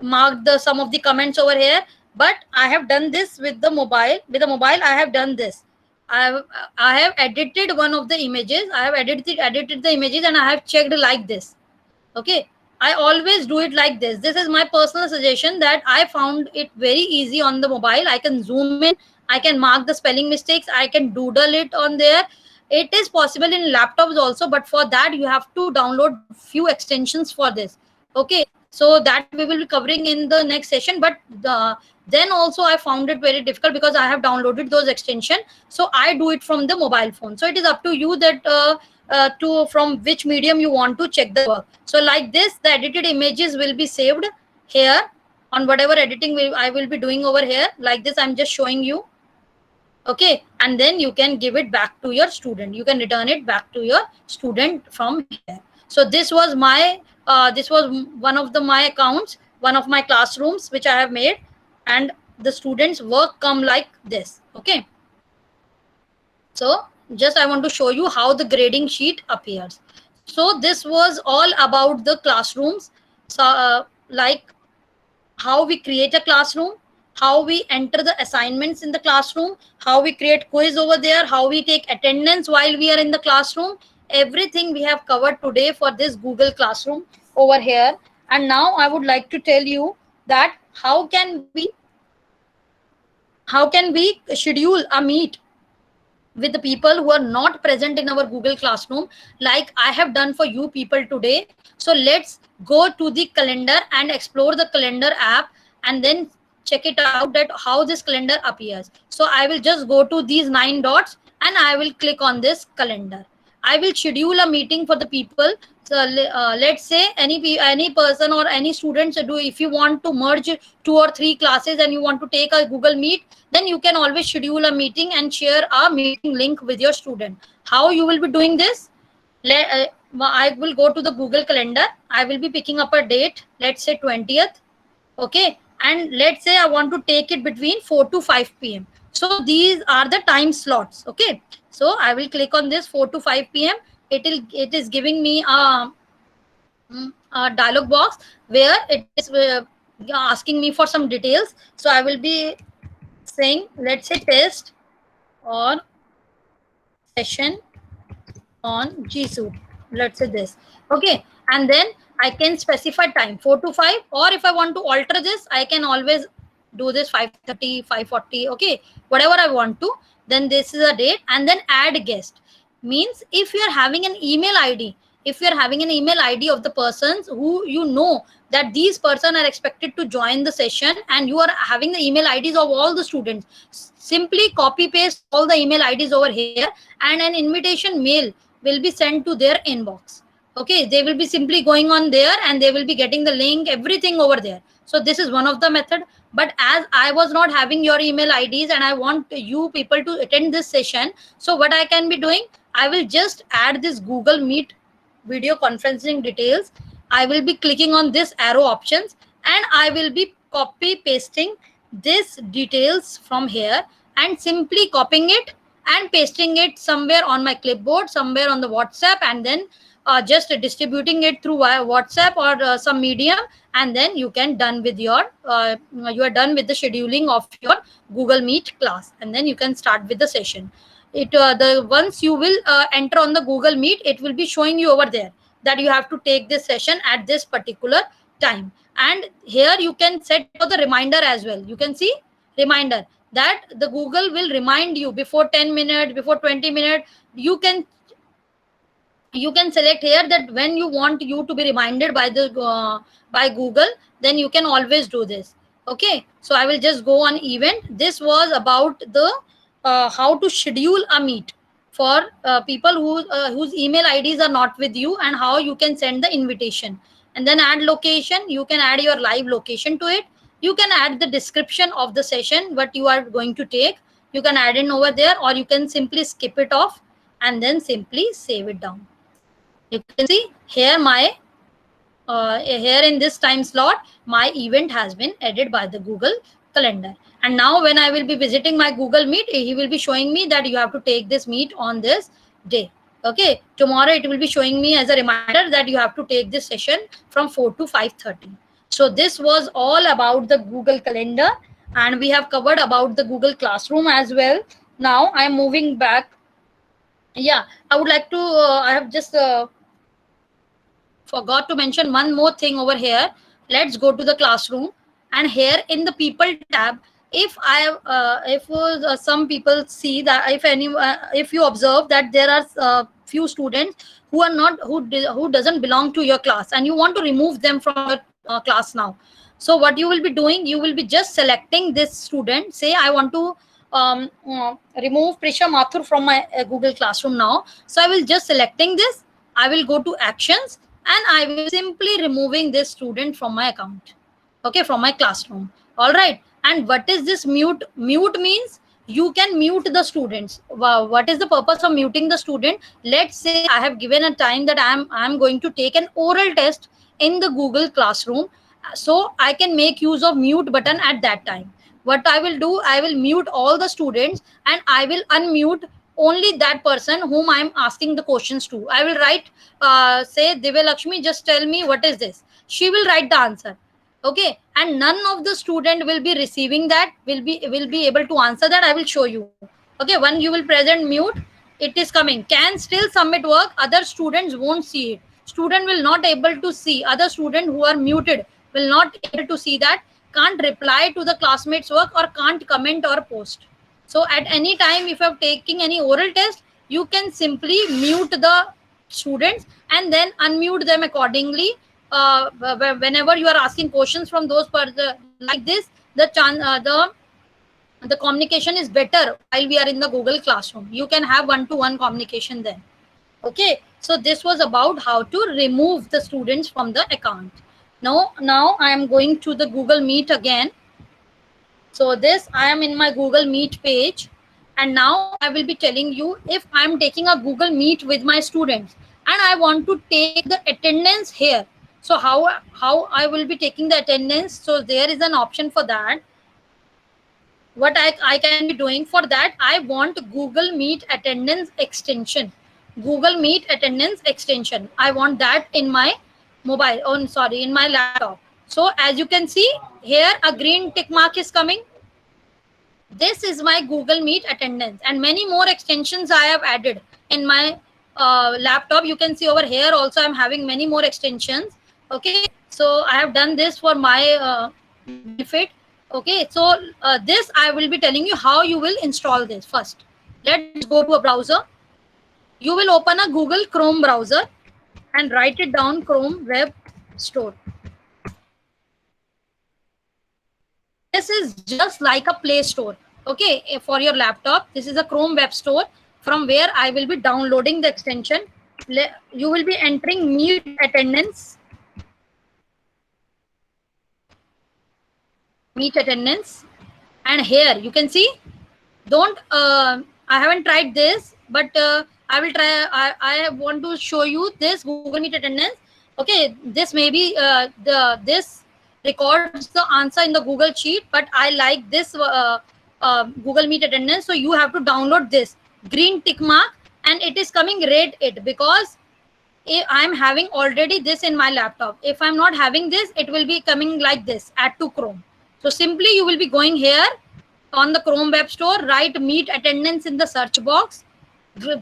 marked some of the comments over here, but I have done this with the mobile. With the mobile I have done this. I have edited one of the images. I have edited the images, and I have checked like this. Okay, I always do it like this. This is my personal suggestion, that I found it very easy on the mobile. I can zoom in, I can mark the spelling mistakes, I can doodle it on there. It is possible in laptops also, but for that you have to download few extensions for this. Okay, so that we will be covering in the next session. But then also I found it very difficult, because I have downloaded those extensions. So I do it from the mobile phone. So it is up to you that from which medium you want to check the work. So like this, the edited images will be saved here on whatever editing I will be doing over here. Like this, I'm just showing you. Okay, and then you can give it back to your student. You can return it back to your student from here. So this was my this was one of my accounts, one of my classrooms which I have made, and the students' work come like this. Okay, so just I want to show you how the grading sheet appears. So this was all about the classrooms. So like how we create a classroom, how we enter the assignments in the classroom, how we create quiz over there, how we take attendance while we are in the classroom. Everything we have covered today for this Google Classroom over here. And now I would like to tell you that how can we schedule a meet with the people who are not present in our Google Classroom, like I have done for you people today. So let's go to the calendar and explore the calendar app, and then check it out that how this calendar appears. So I will just go to these 9 dots, and I will click on this calendar. I will schedule a meeting for the people. So let's say any person or any students do, if you want to merge 2 or 3 classes and you want to take a Google Meet, then you can always schedule a meeting and share a meeting link with your student. How you will be doing this? I will go to the Google Calendar. I will be picking up a date, let's say 20th. Okay, and let's say I want to take it between 4 to 5 p.m. So these are the time slots. Okay, so I will click on this 4 to 5 p.m. It is giving me a dialog box where it is asking me for some details. So I will be saying, let's say test or session on G Suite. Let's say this. Okay, and then I can specify time 4 to 5, or if I want to alter this, I can always do this 5:30, 5:40. Okay, whatever I want to. Then this is a date, and then add guest. Means if you are having an email ID, if you are having an email ID of the persons who you know that these person are expected to join the session, and you are having the email IDs of all the students, simply copy paste all the email IDs over here, and an invitation mail will be sent to their inbox. Okay, they will be simply going on there and they will be getting the link, everything over there. So this is one of the method. But as I was not having your email IDs and I want you people to attend this session, so what I can be doing, I will just add this Google Meet video conferencing details. I will be clicking on this arrow options, and I will be copy pasting this details from here and simply copying it and pasting it somewhere on my clipboard, somewhere on the WhatsApp, and then just distributing it through WhatsApp or some medium, and then you can done with your you are done with the scheduling of your Google Meet class, and then you can start with the session. The once you will enter on the Google Meet, it will be showing you over there that you have to take this session at this particular time. And here you can set for the reminder as well. You can see reminder that the Google will remind you before 10 minutes, before 20 minutes. You can select here that when you want you to be reminded by the by Google, then you can always do this. Okay, so I will just go on event. This was about the how to schedule a meet for people whose email IDs are not with you, and how you can send the invitation. And then add location. You can add your live location to it. You can add the description of the session what you are going to take. You can add in over there, or you can simply skip it off and then simply save it down. You can see here my here in this time slot, my event has been added by the Google Calendar. And now when I will be visiting my Google Meet, he will be showing me that you have to take this meet on this day. Okay, tomorrow it will be showing me as a reminder that you have to take this session from 4 to 5:30. So this was all about the Google Calendar, and we have covered about the Google Classroom as well. Now I am moving back. Yeah, I would like to, I have just forgot to mention one more thing over here. Let's go to the classroom, and here in the people tab, if some people see that if you observe that there are few students who are not who doesn't belong to your class, and you want to remove them from your class now. So what you will be doing, you will be just selecting this student. Say I want to remove Prisha Mathur from my Google Classroom now. So I will just selecting this. I will go to actions, and I will simply removing this student from my account. Okay, from my classroom. All right. And what is this mute? Mute means you can mute the students. What is the purpose of muting the student? Let's say I have given a time that I'm going to take an oral test in the Google Classroom. So I can make use of mute button at that time. What I will do, I will mute all the students, and I will unmute only that person whom I am asking the questions to. I will write, say, Divya Lakshmi, just tell me what is this. She will write the answer. Okay, and none of the student will be receiving that, will be able to answer that. I will show you. Okay, when you will present mute, it is coming. Can still submit work. Other students won't see it. Student will not able to see. Other student who are muted will not able to see that. Can't reply to the classmates' work, or can't comment or post. So at any time, if you are taking any oral test, you can simply mute the students and then unmute them accordingly. Whenever you are asking questions from those like this, the communication is better while we are in the Google Classroom. You can have one-to-one communication then. Okay, so this was about how to remove the students from the account. Now I am going to the Google Meet again. So this, I am in my Google Meet page, and now I will be telling you if I am taking a Google Meet with my students and I want to take the attendance here. So how I will be taking the attendance? So there is an option for that. What I can be doing for that, I want Google Meet attendance extension. Google Meet attendance extension. I want that in my mobile, oh sorry, in my laptop. So as you can see here, a green tick mark is coming. This is my Google Meet attendance, and many more extensions I have added in my laptop. You can see over here also I'm having many more extensions. Okay, so I have done this for my benefit. Okay, so this I will be telling you how you will install this. First, let's go to a browser. You will open a Google Chrome browser and write it down, Chrome Web Store. This is just like a Play Store. Okay, for your laptop, this is a Chrome Web Store from where I will be downloading the extension. You will be entering Meet attendance. Meet attendance, and here you can see, don't I haven't tried this, but I will try. I want to show you this Google Meet attendance. Okay, this may be this records the answer in the Google Sheet, but I like this Google Meet attendance. So you have to download this green tick mark, and it is coming red it because I am having already this in my laptop. If I'm not having this, it will be coming like this, add to Chrome. So simply you will be going here on the Chrome Web Store, write Meet attendance in the search box,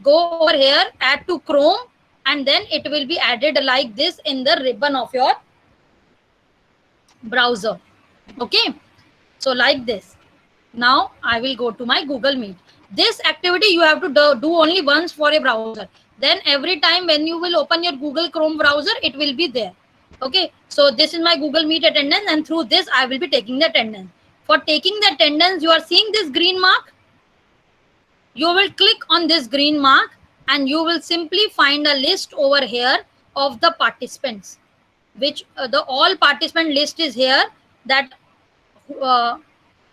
go over here, add to Chrome, and then it will be added like this in the ribbon of your browser. Okay, so like this. Now I will go to my Google Meet. This activity you have to do only once for a browser. Then every time when you will open your Google Chrome browser, it will be there. Okay, so this is my Google Meet attendance, and through this I will be taking the attendance. For taking the attendance, you are seeing this green mark. You will click on this green mark and you will simply find a list over here of the participants, which the all participant list is here, that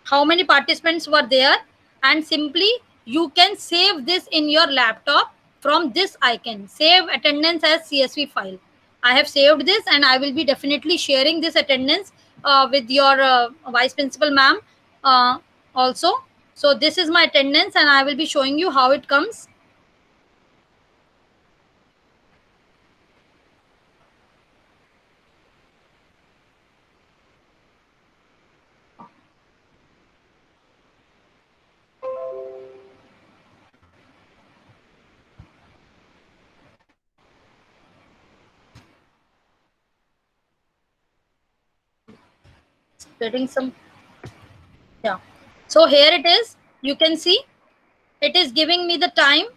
how many participants were there, and simply you can save this in your laptop from this icon, save attendance as CSV file. I have saved this, and I will be definitely sharing this attendance with your vice principal ma'am also. So this is my attendance, and I will be showing you how it comes. Getting some, yeah. So here it is. You can see it is giving me the time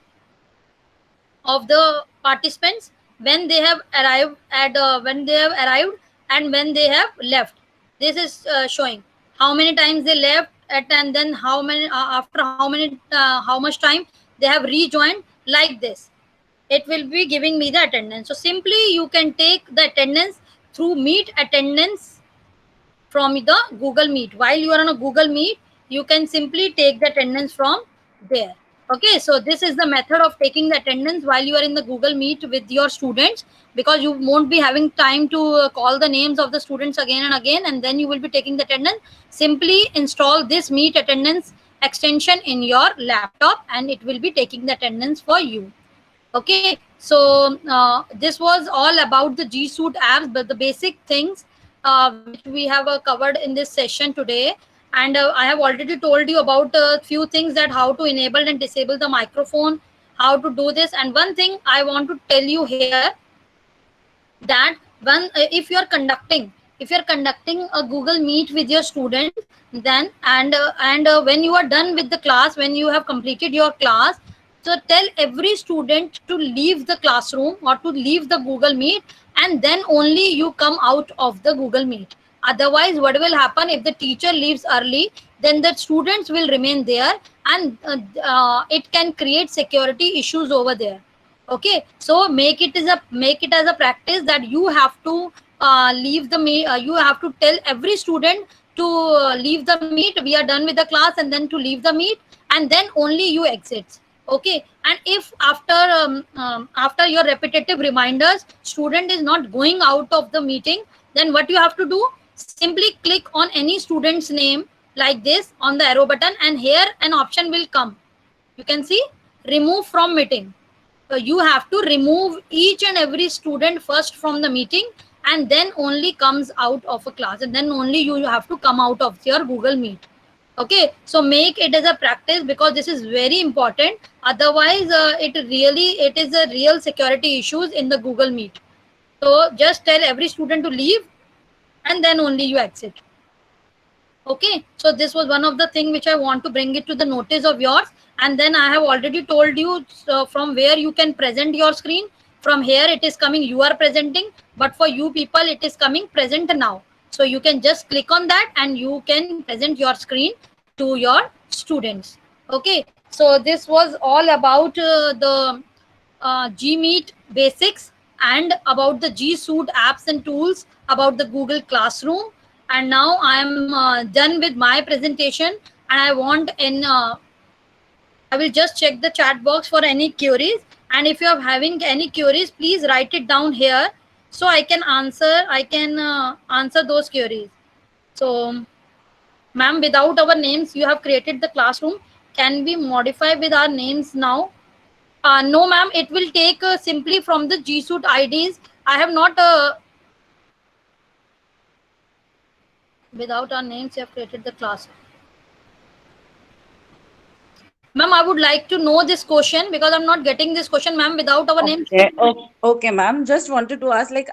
of the participants when they have arrived at when they have arrived and when they have left. This is showing how many times they left at, and then how many after how much time they have rejoined. Like this, it will be giving me the attendance. So simply you can take the attendance through Meet attendance from the Google Meet. While you are on a Google Meet, you can simply take the attendance from there. Okay, so this is the method of taking the attendance while you are in the Google Meet with your students, because you won't be having time to call the names of the students again and again, and then you will be taking the attendance. Simply install this Meet attendance extension in your laptop, and it will be taking the attendance for you. Okay, so this was all about the G Suite apps, but the basic things which we have covered in this session today. And I have already told you about a few things, that how to enable and disable the microphone, how to do this. And one thing I want to tell you here, that if you are conducting a Google Meet with your student, then and when you are done with the class, when you have completed your class, so tell every student to leave the classroom or to leave the Google Meet, and then only you come out of the Google Meet. Otherwise, what will happen if the teacher leaves early? Then the students will remain there, and it can create security issues over there. Okay, so make it as a practice that you have to leave the meet. You have to tell every student to leave the meet. We are done with the class, and then to leave the meet, and then only you exit. Okay, and if after your repetitive reminders, student is not going out of the meeting, then what you have to do? Simply click on any student's name like this on the arrow button, and here an option will come. You can see remove from meeting. So you have to remove each and every student first from the meeting, and then only comes out of a class, and then only you have to come out of your Google Meet. Okay, so make it as a practice, because this is very important. Otherwise, it is a real security issues in the Google Meet. So just tell every student to leave, and then only you exit. Okay, so this was one of the thing which I want to bring it to the notice of yours. And then I have already told you from where you can present your screen. From here it is coming, you are presenting, but for you people it is coming present now. So you can just click on that and you can present your screen to your students. Okay, so this was all about the Gmeet basics, and about the G Suite apps and tools, about the Google Classroom. And now I am done with my presentation, and I want I will just check the chat box for any queries, and if you are having any queries, please write it down here so I can answer those queries. So ma'am, without our names you have created the classroom. Can we modify with our names now? No ma'am, it will take simply from the G Suite IDs. I have not without our names you have created the class. Ma'am, I would like to know this question, because I'm not getting this question, ma'am, without our names. Okay, ma'am. Just wanted to ask, like,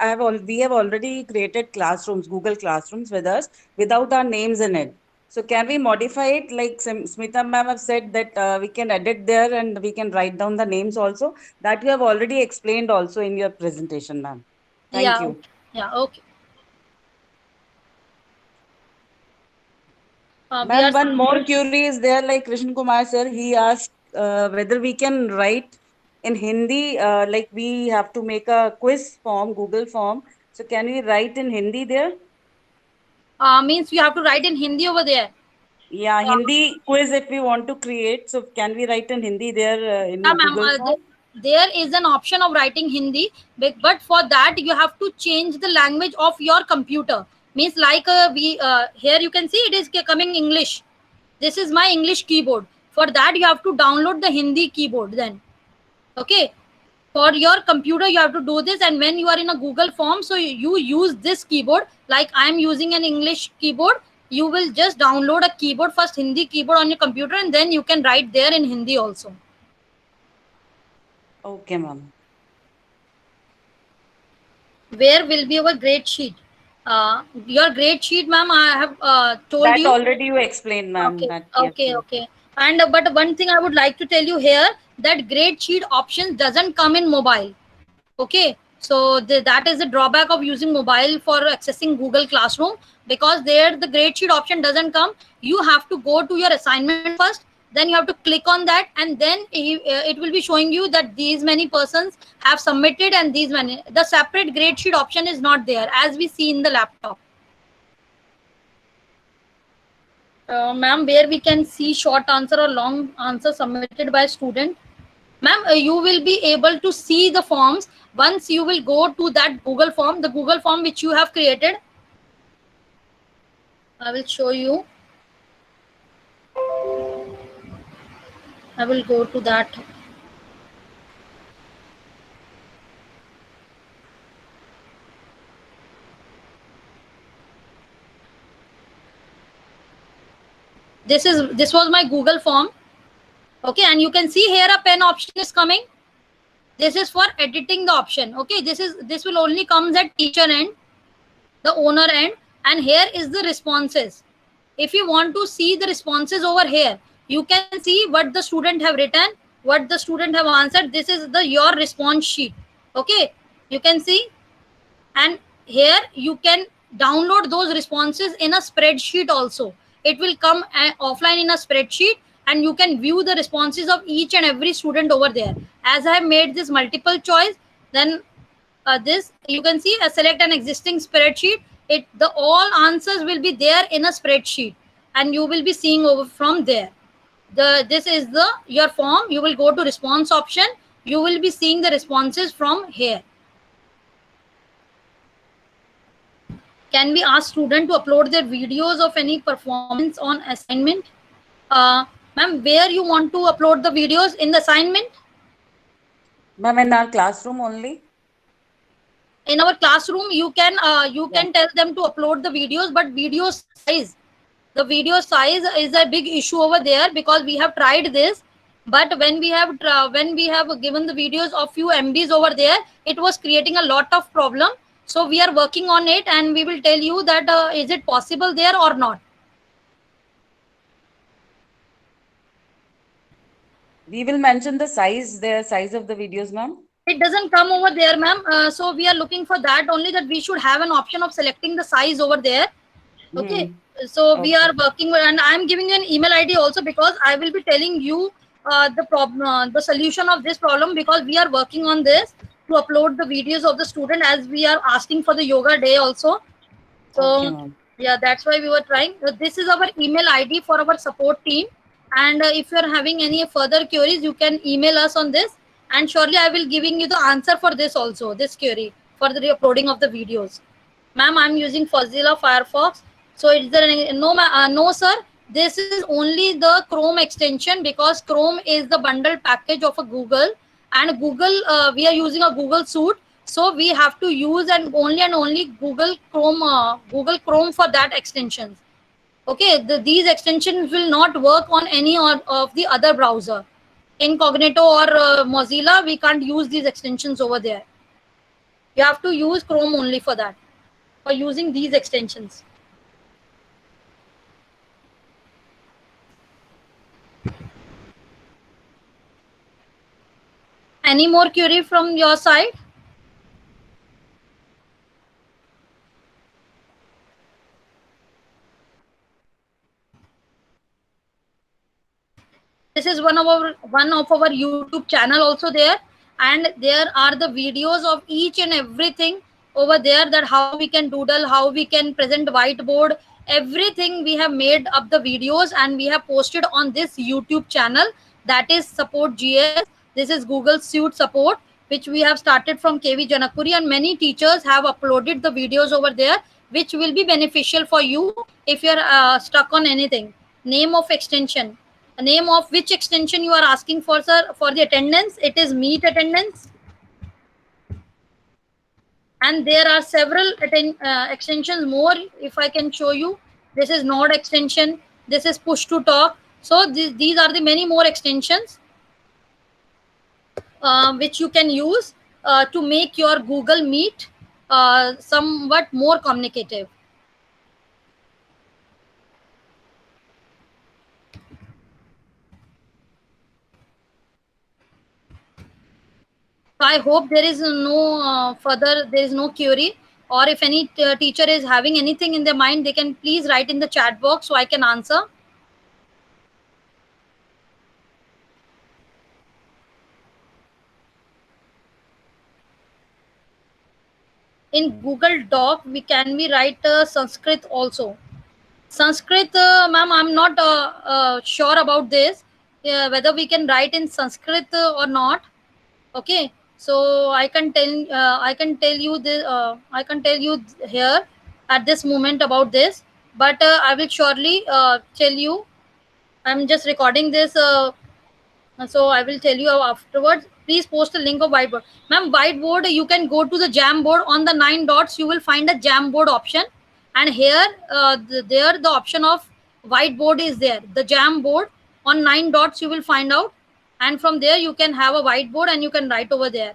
we have already created classrooms, Google Classrooms with us without our names in it. So can we modify it? Like Smita ma'am have said that we can edit there and we can write down the names also. That you have already explained also in your presentation, ma'am. Thank you. Yeah, okay. Ma'am, one more query is there, like Krishna Kumar sir, he asked whether we can write in Hindi, like we have to make a quiz form, Google form. So can we write in Hindi there? Means you have to write in Hindi over there. Yeah, Hindi quiz if we want to create. So can we write in Hindi there in Yeah, Google form? There is an option of writing Hindi, but for that you have to change the language of your computer. Means like here you can see it is coming English. This is my English keyboard. For that you have to download the Hindi keyboard then. Okay, for your computer you have to do this, and when you are in a Google form, so you use this keyboard. Like I am using an English keyboard, you will just download a keyboard first, Hindi keyboard on your computer, and then you can write there in Hindi also. Okay, ma'am. Where will be our grade sheet? Your grade sheet, ma'am, I have told that you already you explained, ma'am. Okay, yes, okay. And but one thing I would like to tell you here, that grade sheet option doesn't come in mobile. Okay, so that is the drawback of using mobile for accessing Google Classroom, because there the grade sheet option doesn't come. You have to go to your assignment first, then you have to click on that, and then it will be showing you that these many persons have submitted, and these many. The separate grade sheet option is not there as we see in the laptop. Ma'am, where we can see short answer or long answer submitted by student. Ma'am, you will be able to see the forms once you will go to that Google form, the Google form which you have created. I will show you. I will go to that. This was my Google form. Okay, and you can see here a pen option is coming. This is for editing the option. Okay, this will only comes at teacher end, the owner end, and here is the responses. If you want to see the responses over here, you can see what the student have written, what the student have answered. This is your response sheet. Okay, you can see, and here you can download those responses in a spreadsheet also. It will come offline in a spreadsheet, and you can view the responses of each and every student over there. As I have made this multiple choice, then this you can see select an existing spreadsheet. The all answers will be there in a spreadsheet, and you will be seeing over from there. This is the your form. You will go to response option. You will be seeing the responses from here. Can we ask student to upload their videos of any performance on assignment? Ma'am, where you want to upload the videos in the assignment? Ma'am, in our classroom only. In our classroom, you can tell them to upload the videos, but video size, the video size is a big issue over there, because we have tried this, but when we have given the videos of few MBs over there, it was creating a lot of problem. So we are working on it, and we will tell you that is it possible there or not. We will mention the size of the videos, ma'am. It doesn't come over there, ma'am. So we are looking for that only, that we should have an option of selecting the size over there. Okay. So we are working, and I'm giving you an email ID also, because I will be telling you the problem, the solution of this problem, because we are working on this to upload the videos of the student, as we are asking for the yoga day also. So yeah, that's why we were trying. This is our email ID for our support team, and if you are having any further queries, you can email us on this, and surely I will giving you the answer for this also, this query for the uploading of the videos. Ma'am, I'm using Fuzilla Firefox. So is there any, no sir, this is only the Chrome extension, because Chrome is the bundle package of a Google, and Google, we are using a Google suite, so we have to use and only Google Chrome for that extensions. Okay, these extensions will not work on any of the other browser. Incognito or Mozilla, we can't use these extensions over there. You have to use Chrome only for that, for using these extensions. Any more query from your side? This is one of our YouTube channel also there, and there are the videos of each and everything over there, that how we can doodle, how we can present whiteboard, everything we have made up the videos, and we have posted on this YouTube channel, that is Support GS. This is Google Suite Support, which we have started from KV Janakpuri, and many teachers have uploaded the videos over there, which will be beneficial for you if you're stuck on anything. Name of extension. Name of which extension you are asking for, sir? For the attendance, it is Meet Attendance. And there are several extensions more, if I can show you. This is Node extension. This is Push to Talk. So these are the many more extensions which you can use to make your Google Meet somewhat more communicative. So I hope there is no there is no query, or if any teacher is having anything in their mind, they can please write in the chat box so I can answer. In Google Doc, we write Sanskrit also. Sanskrit, ma'am, I'm not sure about this, whether we can write in Sanskrit or not. Okay, so I can tell you this. I can tell you here at this moment about this, but I will surely tell you. I'm just recording this, so I will tell you afterwards. Please post a link of whiteboard, ma'am. Whiteboard, you can go to the Jamboard. On the 9 dots, you will find a Jamboard option, and here there the option of whiteboard is there. The Jamboard, on 9 dots you will find out, and from there you can have a whiteboard and you can write over there.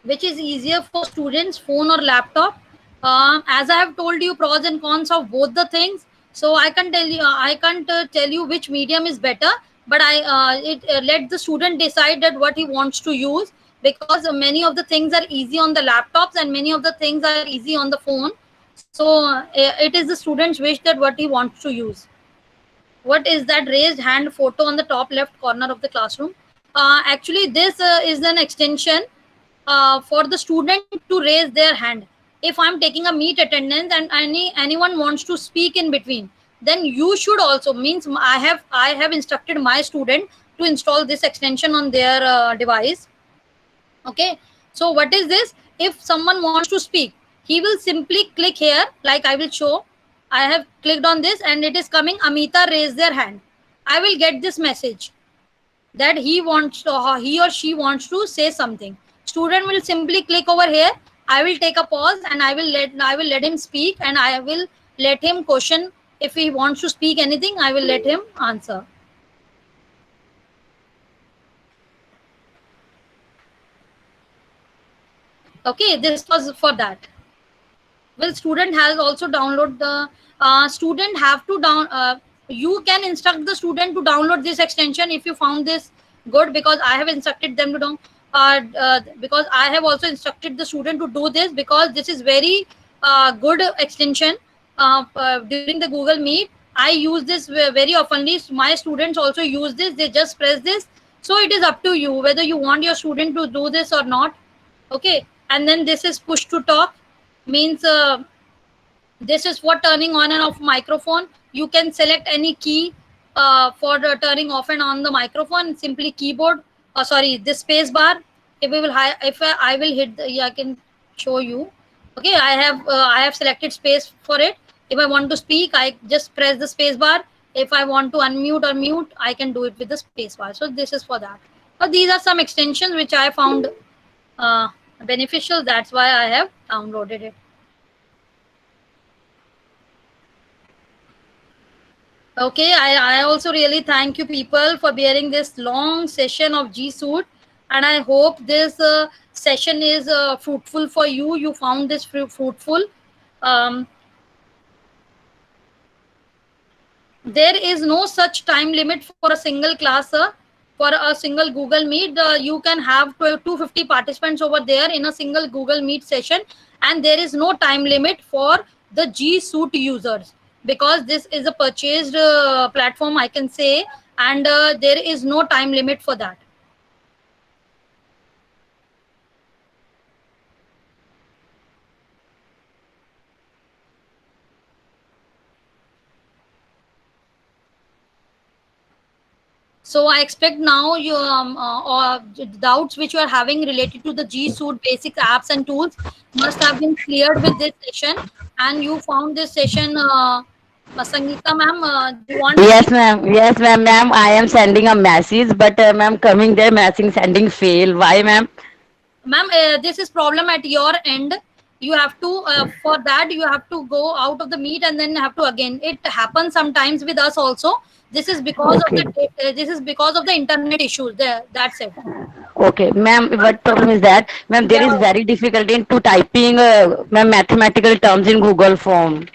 Which is easier for students, phone or laptop? As I have told you, pros and cons of both the things. So I can tell you, I can't tell you which medium is better, but let the student decide that what he wants to use, because many of the things are easy on the laptops and many of the things are easy on the phone. So it is the student's wish that what he wants to use. What is that raised hand photo on the top left corner of the classroom? Actually, this is an extension for the student to raise their hand. If I'm taking a meet attendance and anyone wants to speak in between, then you should also, means I have instructed my student to install this extension on their device. Okay, so what is this? If someone wants to speak, he will simply click here, like I will show. I have clicked on this and it is coming Amita raise their hand. I will get this message that he or she wants to say something. Student will simply click over here. I will take a pause and I will let him speak, and I will let him question. If he wants to speak anything, I will let him answer. Okay, this was for that. Well, student has also download the student have to you can instruct the student to download this extension if you found this good, because I have instructed them to down because I have also instructed the student to do this, because this is very good extension during the Google Meet. I use this very oftenly. My students also use this. They just press this. So it is up to you whether you want your student to do this or not. Okay, and then this is push to talk, means this is for turning on and off microphone. You can select any key for turning off and on the microphone. Simply keyboard, sorry, this space bar. If we will I will hit I can show you. Okay, I have selected space for it. If I want to speak, I just press the space bar. If I want to unmute or mute, I can do it with the space bar. So this is for that. But these are some extensions which I found beneficial. That's why I have downloaded it. Okay, I also really thank you people for bearing this long session of G Suite, and I hope this session is fruitful for you. You found this fruitful. There is no such time limit for a single class. For a single Google Meet, you can have 250 participants over there in a single Google Meet session, and there is no time limit for the G Suite users, because this is a purchased platform, I can say, and there is no time limit for that. So I expect now you doubts which you are having related to the G Suite basic apps and tools must have been cleared with this session, and you found this session. Sangeeta ma'am, do you want? Yes, ma'am. Yes, ma'am. I am sending a message, but ma'am, coming there, message sending fail. Why, ma'am? Ma'am, this is problem at your end. You have to for that you have to go out of the meet and then have to again. It happens sometimes with us also. This is because Okay. of the this is because of the internet issues. There, that's it. Okay, ma'am. What problem is that, ma'am? There is Yeah. very difficulty into typing, ma'am, mathematical terms in Google form.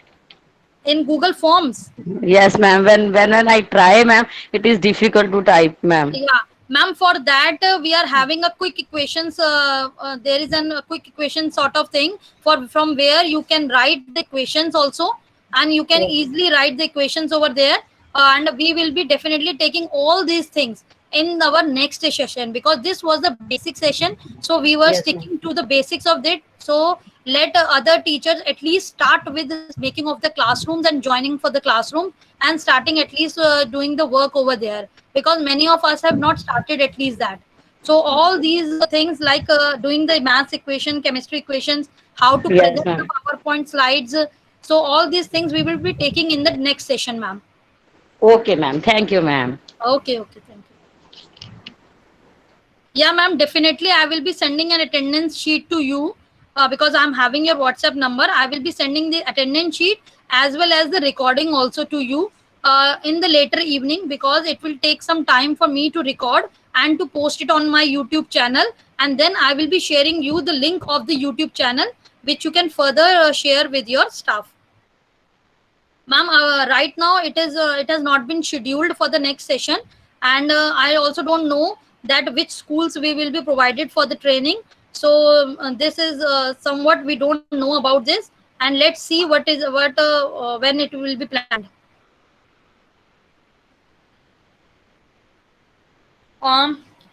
In Google Forms. Yes, ma'am. When I try, ma'am, it is difficult to type, ma'am. Yeah, ma'am. For that, we are having a quick equations. There is a quick equation sort of thing from where you can write the equations also, and you can easily write the equations over there. And we will be definitely taking all these things in our next session, because this was the basic session. So we were Yes, sticking to the basics of it. So let other teachers at least start with this making of the classrooms and joining for the classroom, and starting at least doing the work over there, because many of us have not started at least that. So all these things like doing the maths equation, chemistry equations, how to Yes, present the ma'am. PowerPoint slides. So all these things we will be taking in the next session, ma'am. Okay, ma'am. Thank you, ma'am. Okay, thank you. Yeah, ma'am, definitely. I will be sending an attendance sheet to you because I'm having your WhatsApp number. I will be sending the attendance sheet as well as the recording also to you in the later evening, because it will take some time for me to record and to post it on my YouTube channel. And then I will be sharing you the link of the YouTube channel, which you can further share with your staff. Ma'am, right now it has not been scheduled for the next session, and I also don't know that which schools we will be provided for the training. So this is somewhat we don't know about this, and let's see what when it will be planned.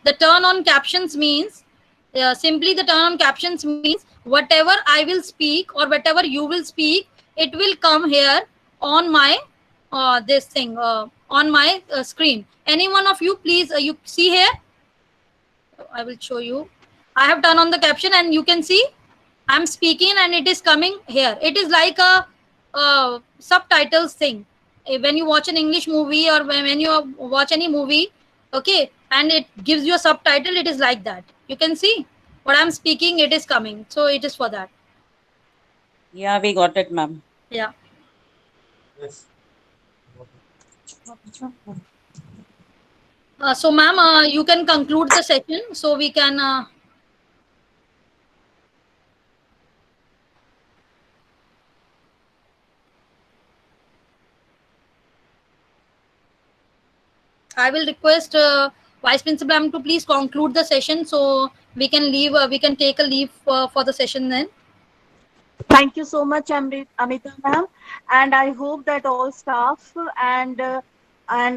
The turn on captions means simply the turn on captions means whatever I will speak or whatever you will speak, it will come here on my this thing on my screen. Any one of you, please, you see here. I will show you. I have turned on the caption, and you can see I'm speaking, and it is coming here. It is like a subtitles thing. When you watch an English movie or when you watch any movie, okay, and it gives you a subtitle, it is like that. You can see what I'm speaking, it is coming. So it is for that. Yeah, we got it, ma'am. Yeah. So, ma'am, you can conclude the session so we can. I will request Vice Principal ma'am to please conclude the session so we can leave. We can take a leave for the session then. Thank you so much, Amita ma'am, and I hope that all staff and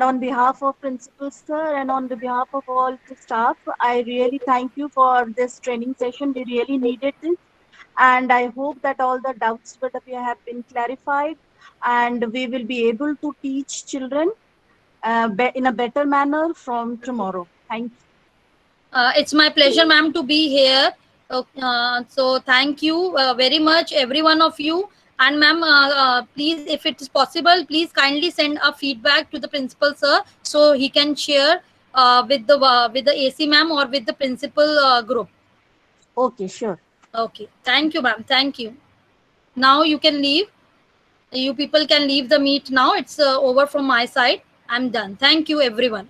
on behalf of principal sir and on the behalf of all the staff, I really thank you for this training session. We really needed this, and I hope that all the doubts that we have been clarified, and we will be able to teach children in a better manner from tomorrow. Thank you. It's my pleasure, ma'am, to be here. So thank you very much, every one of you. And ma'am, please, if it is possible, please kindly send a feedback to the principal sir so he can share with the AC ma'am or with the principal group. Okay, sure. Okay. Thank you, ma'am. Thank you. Now you can leave. You people can leave the meet now. It's over from my side. I'm done. Thank you, everyone.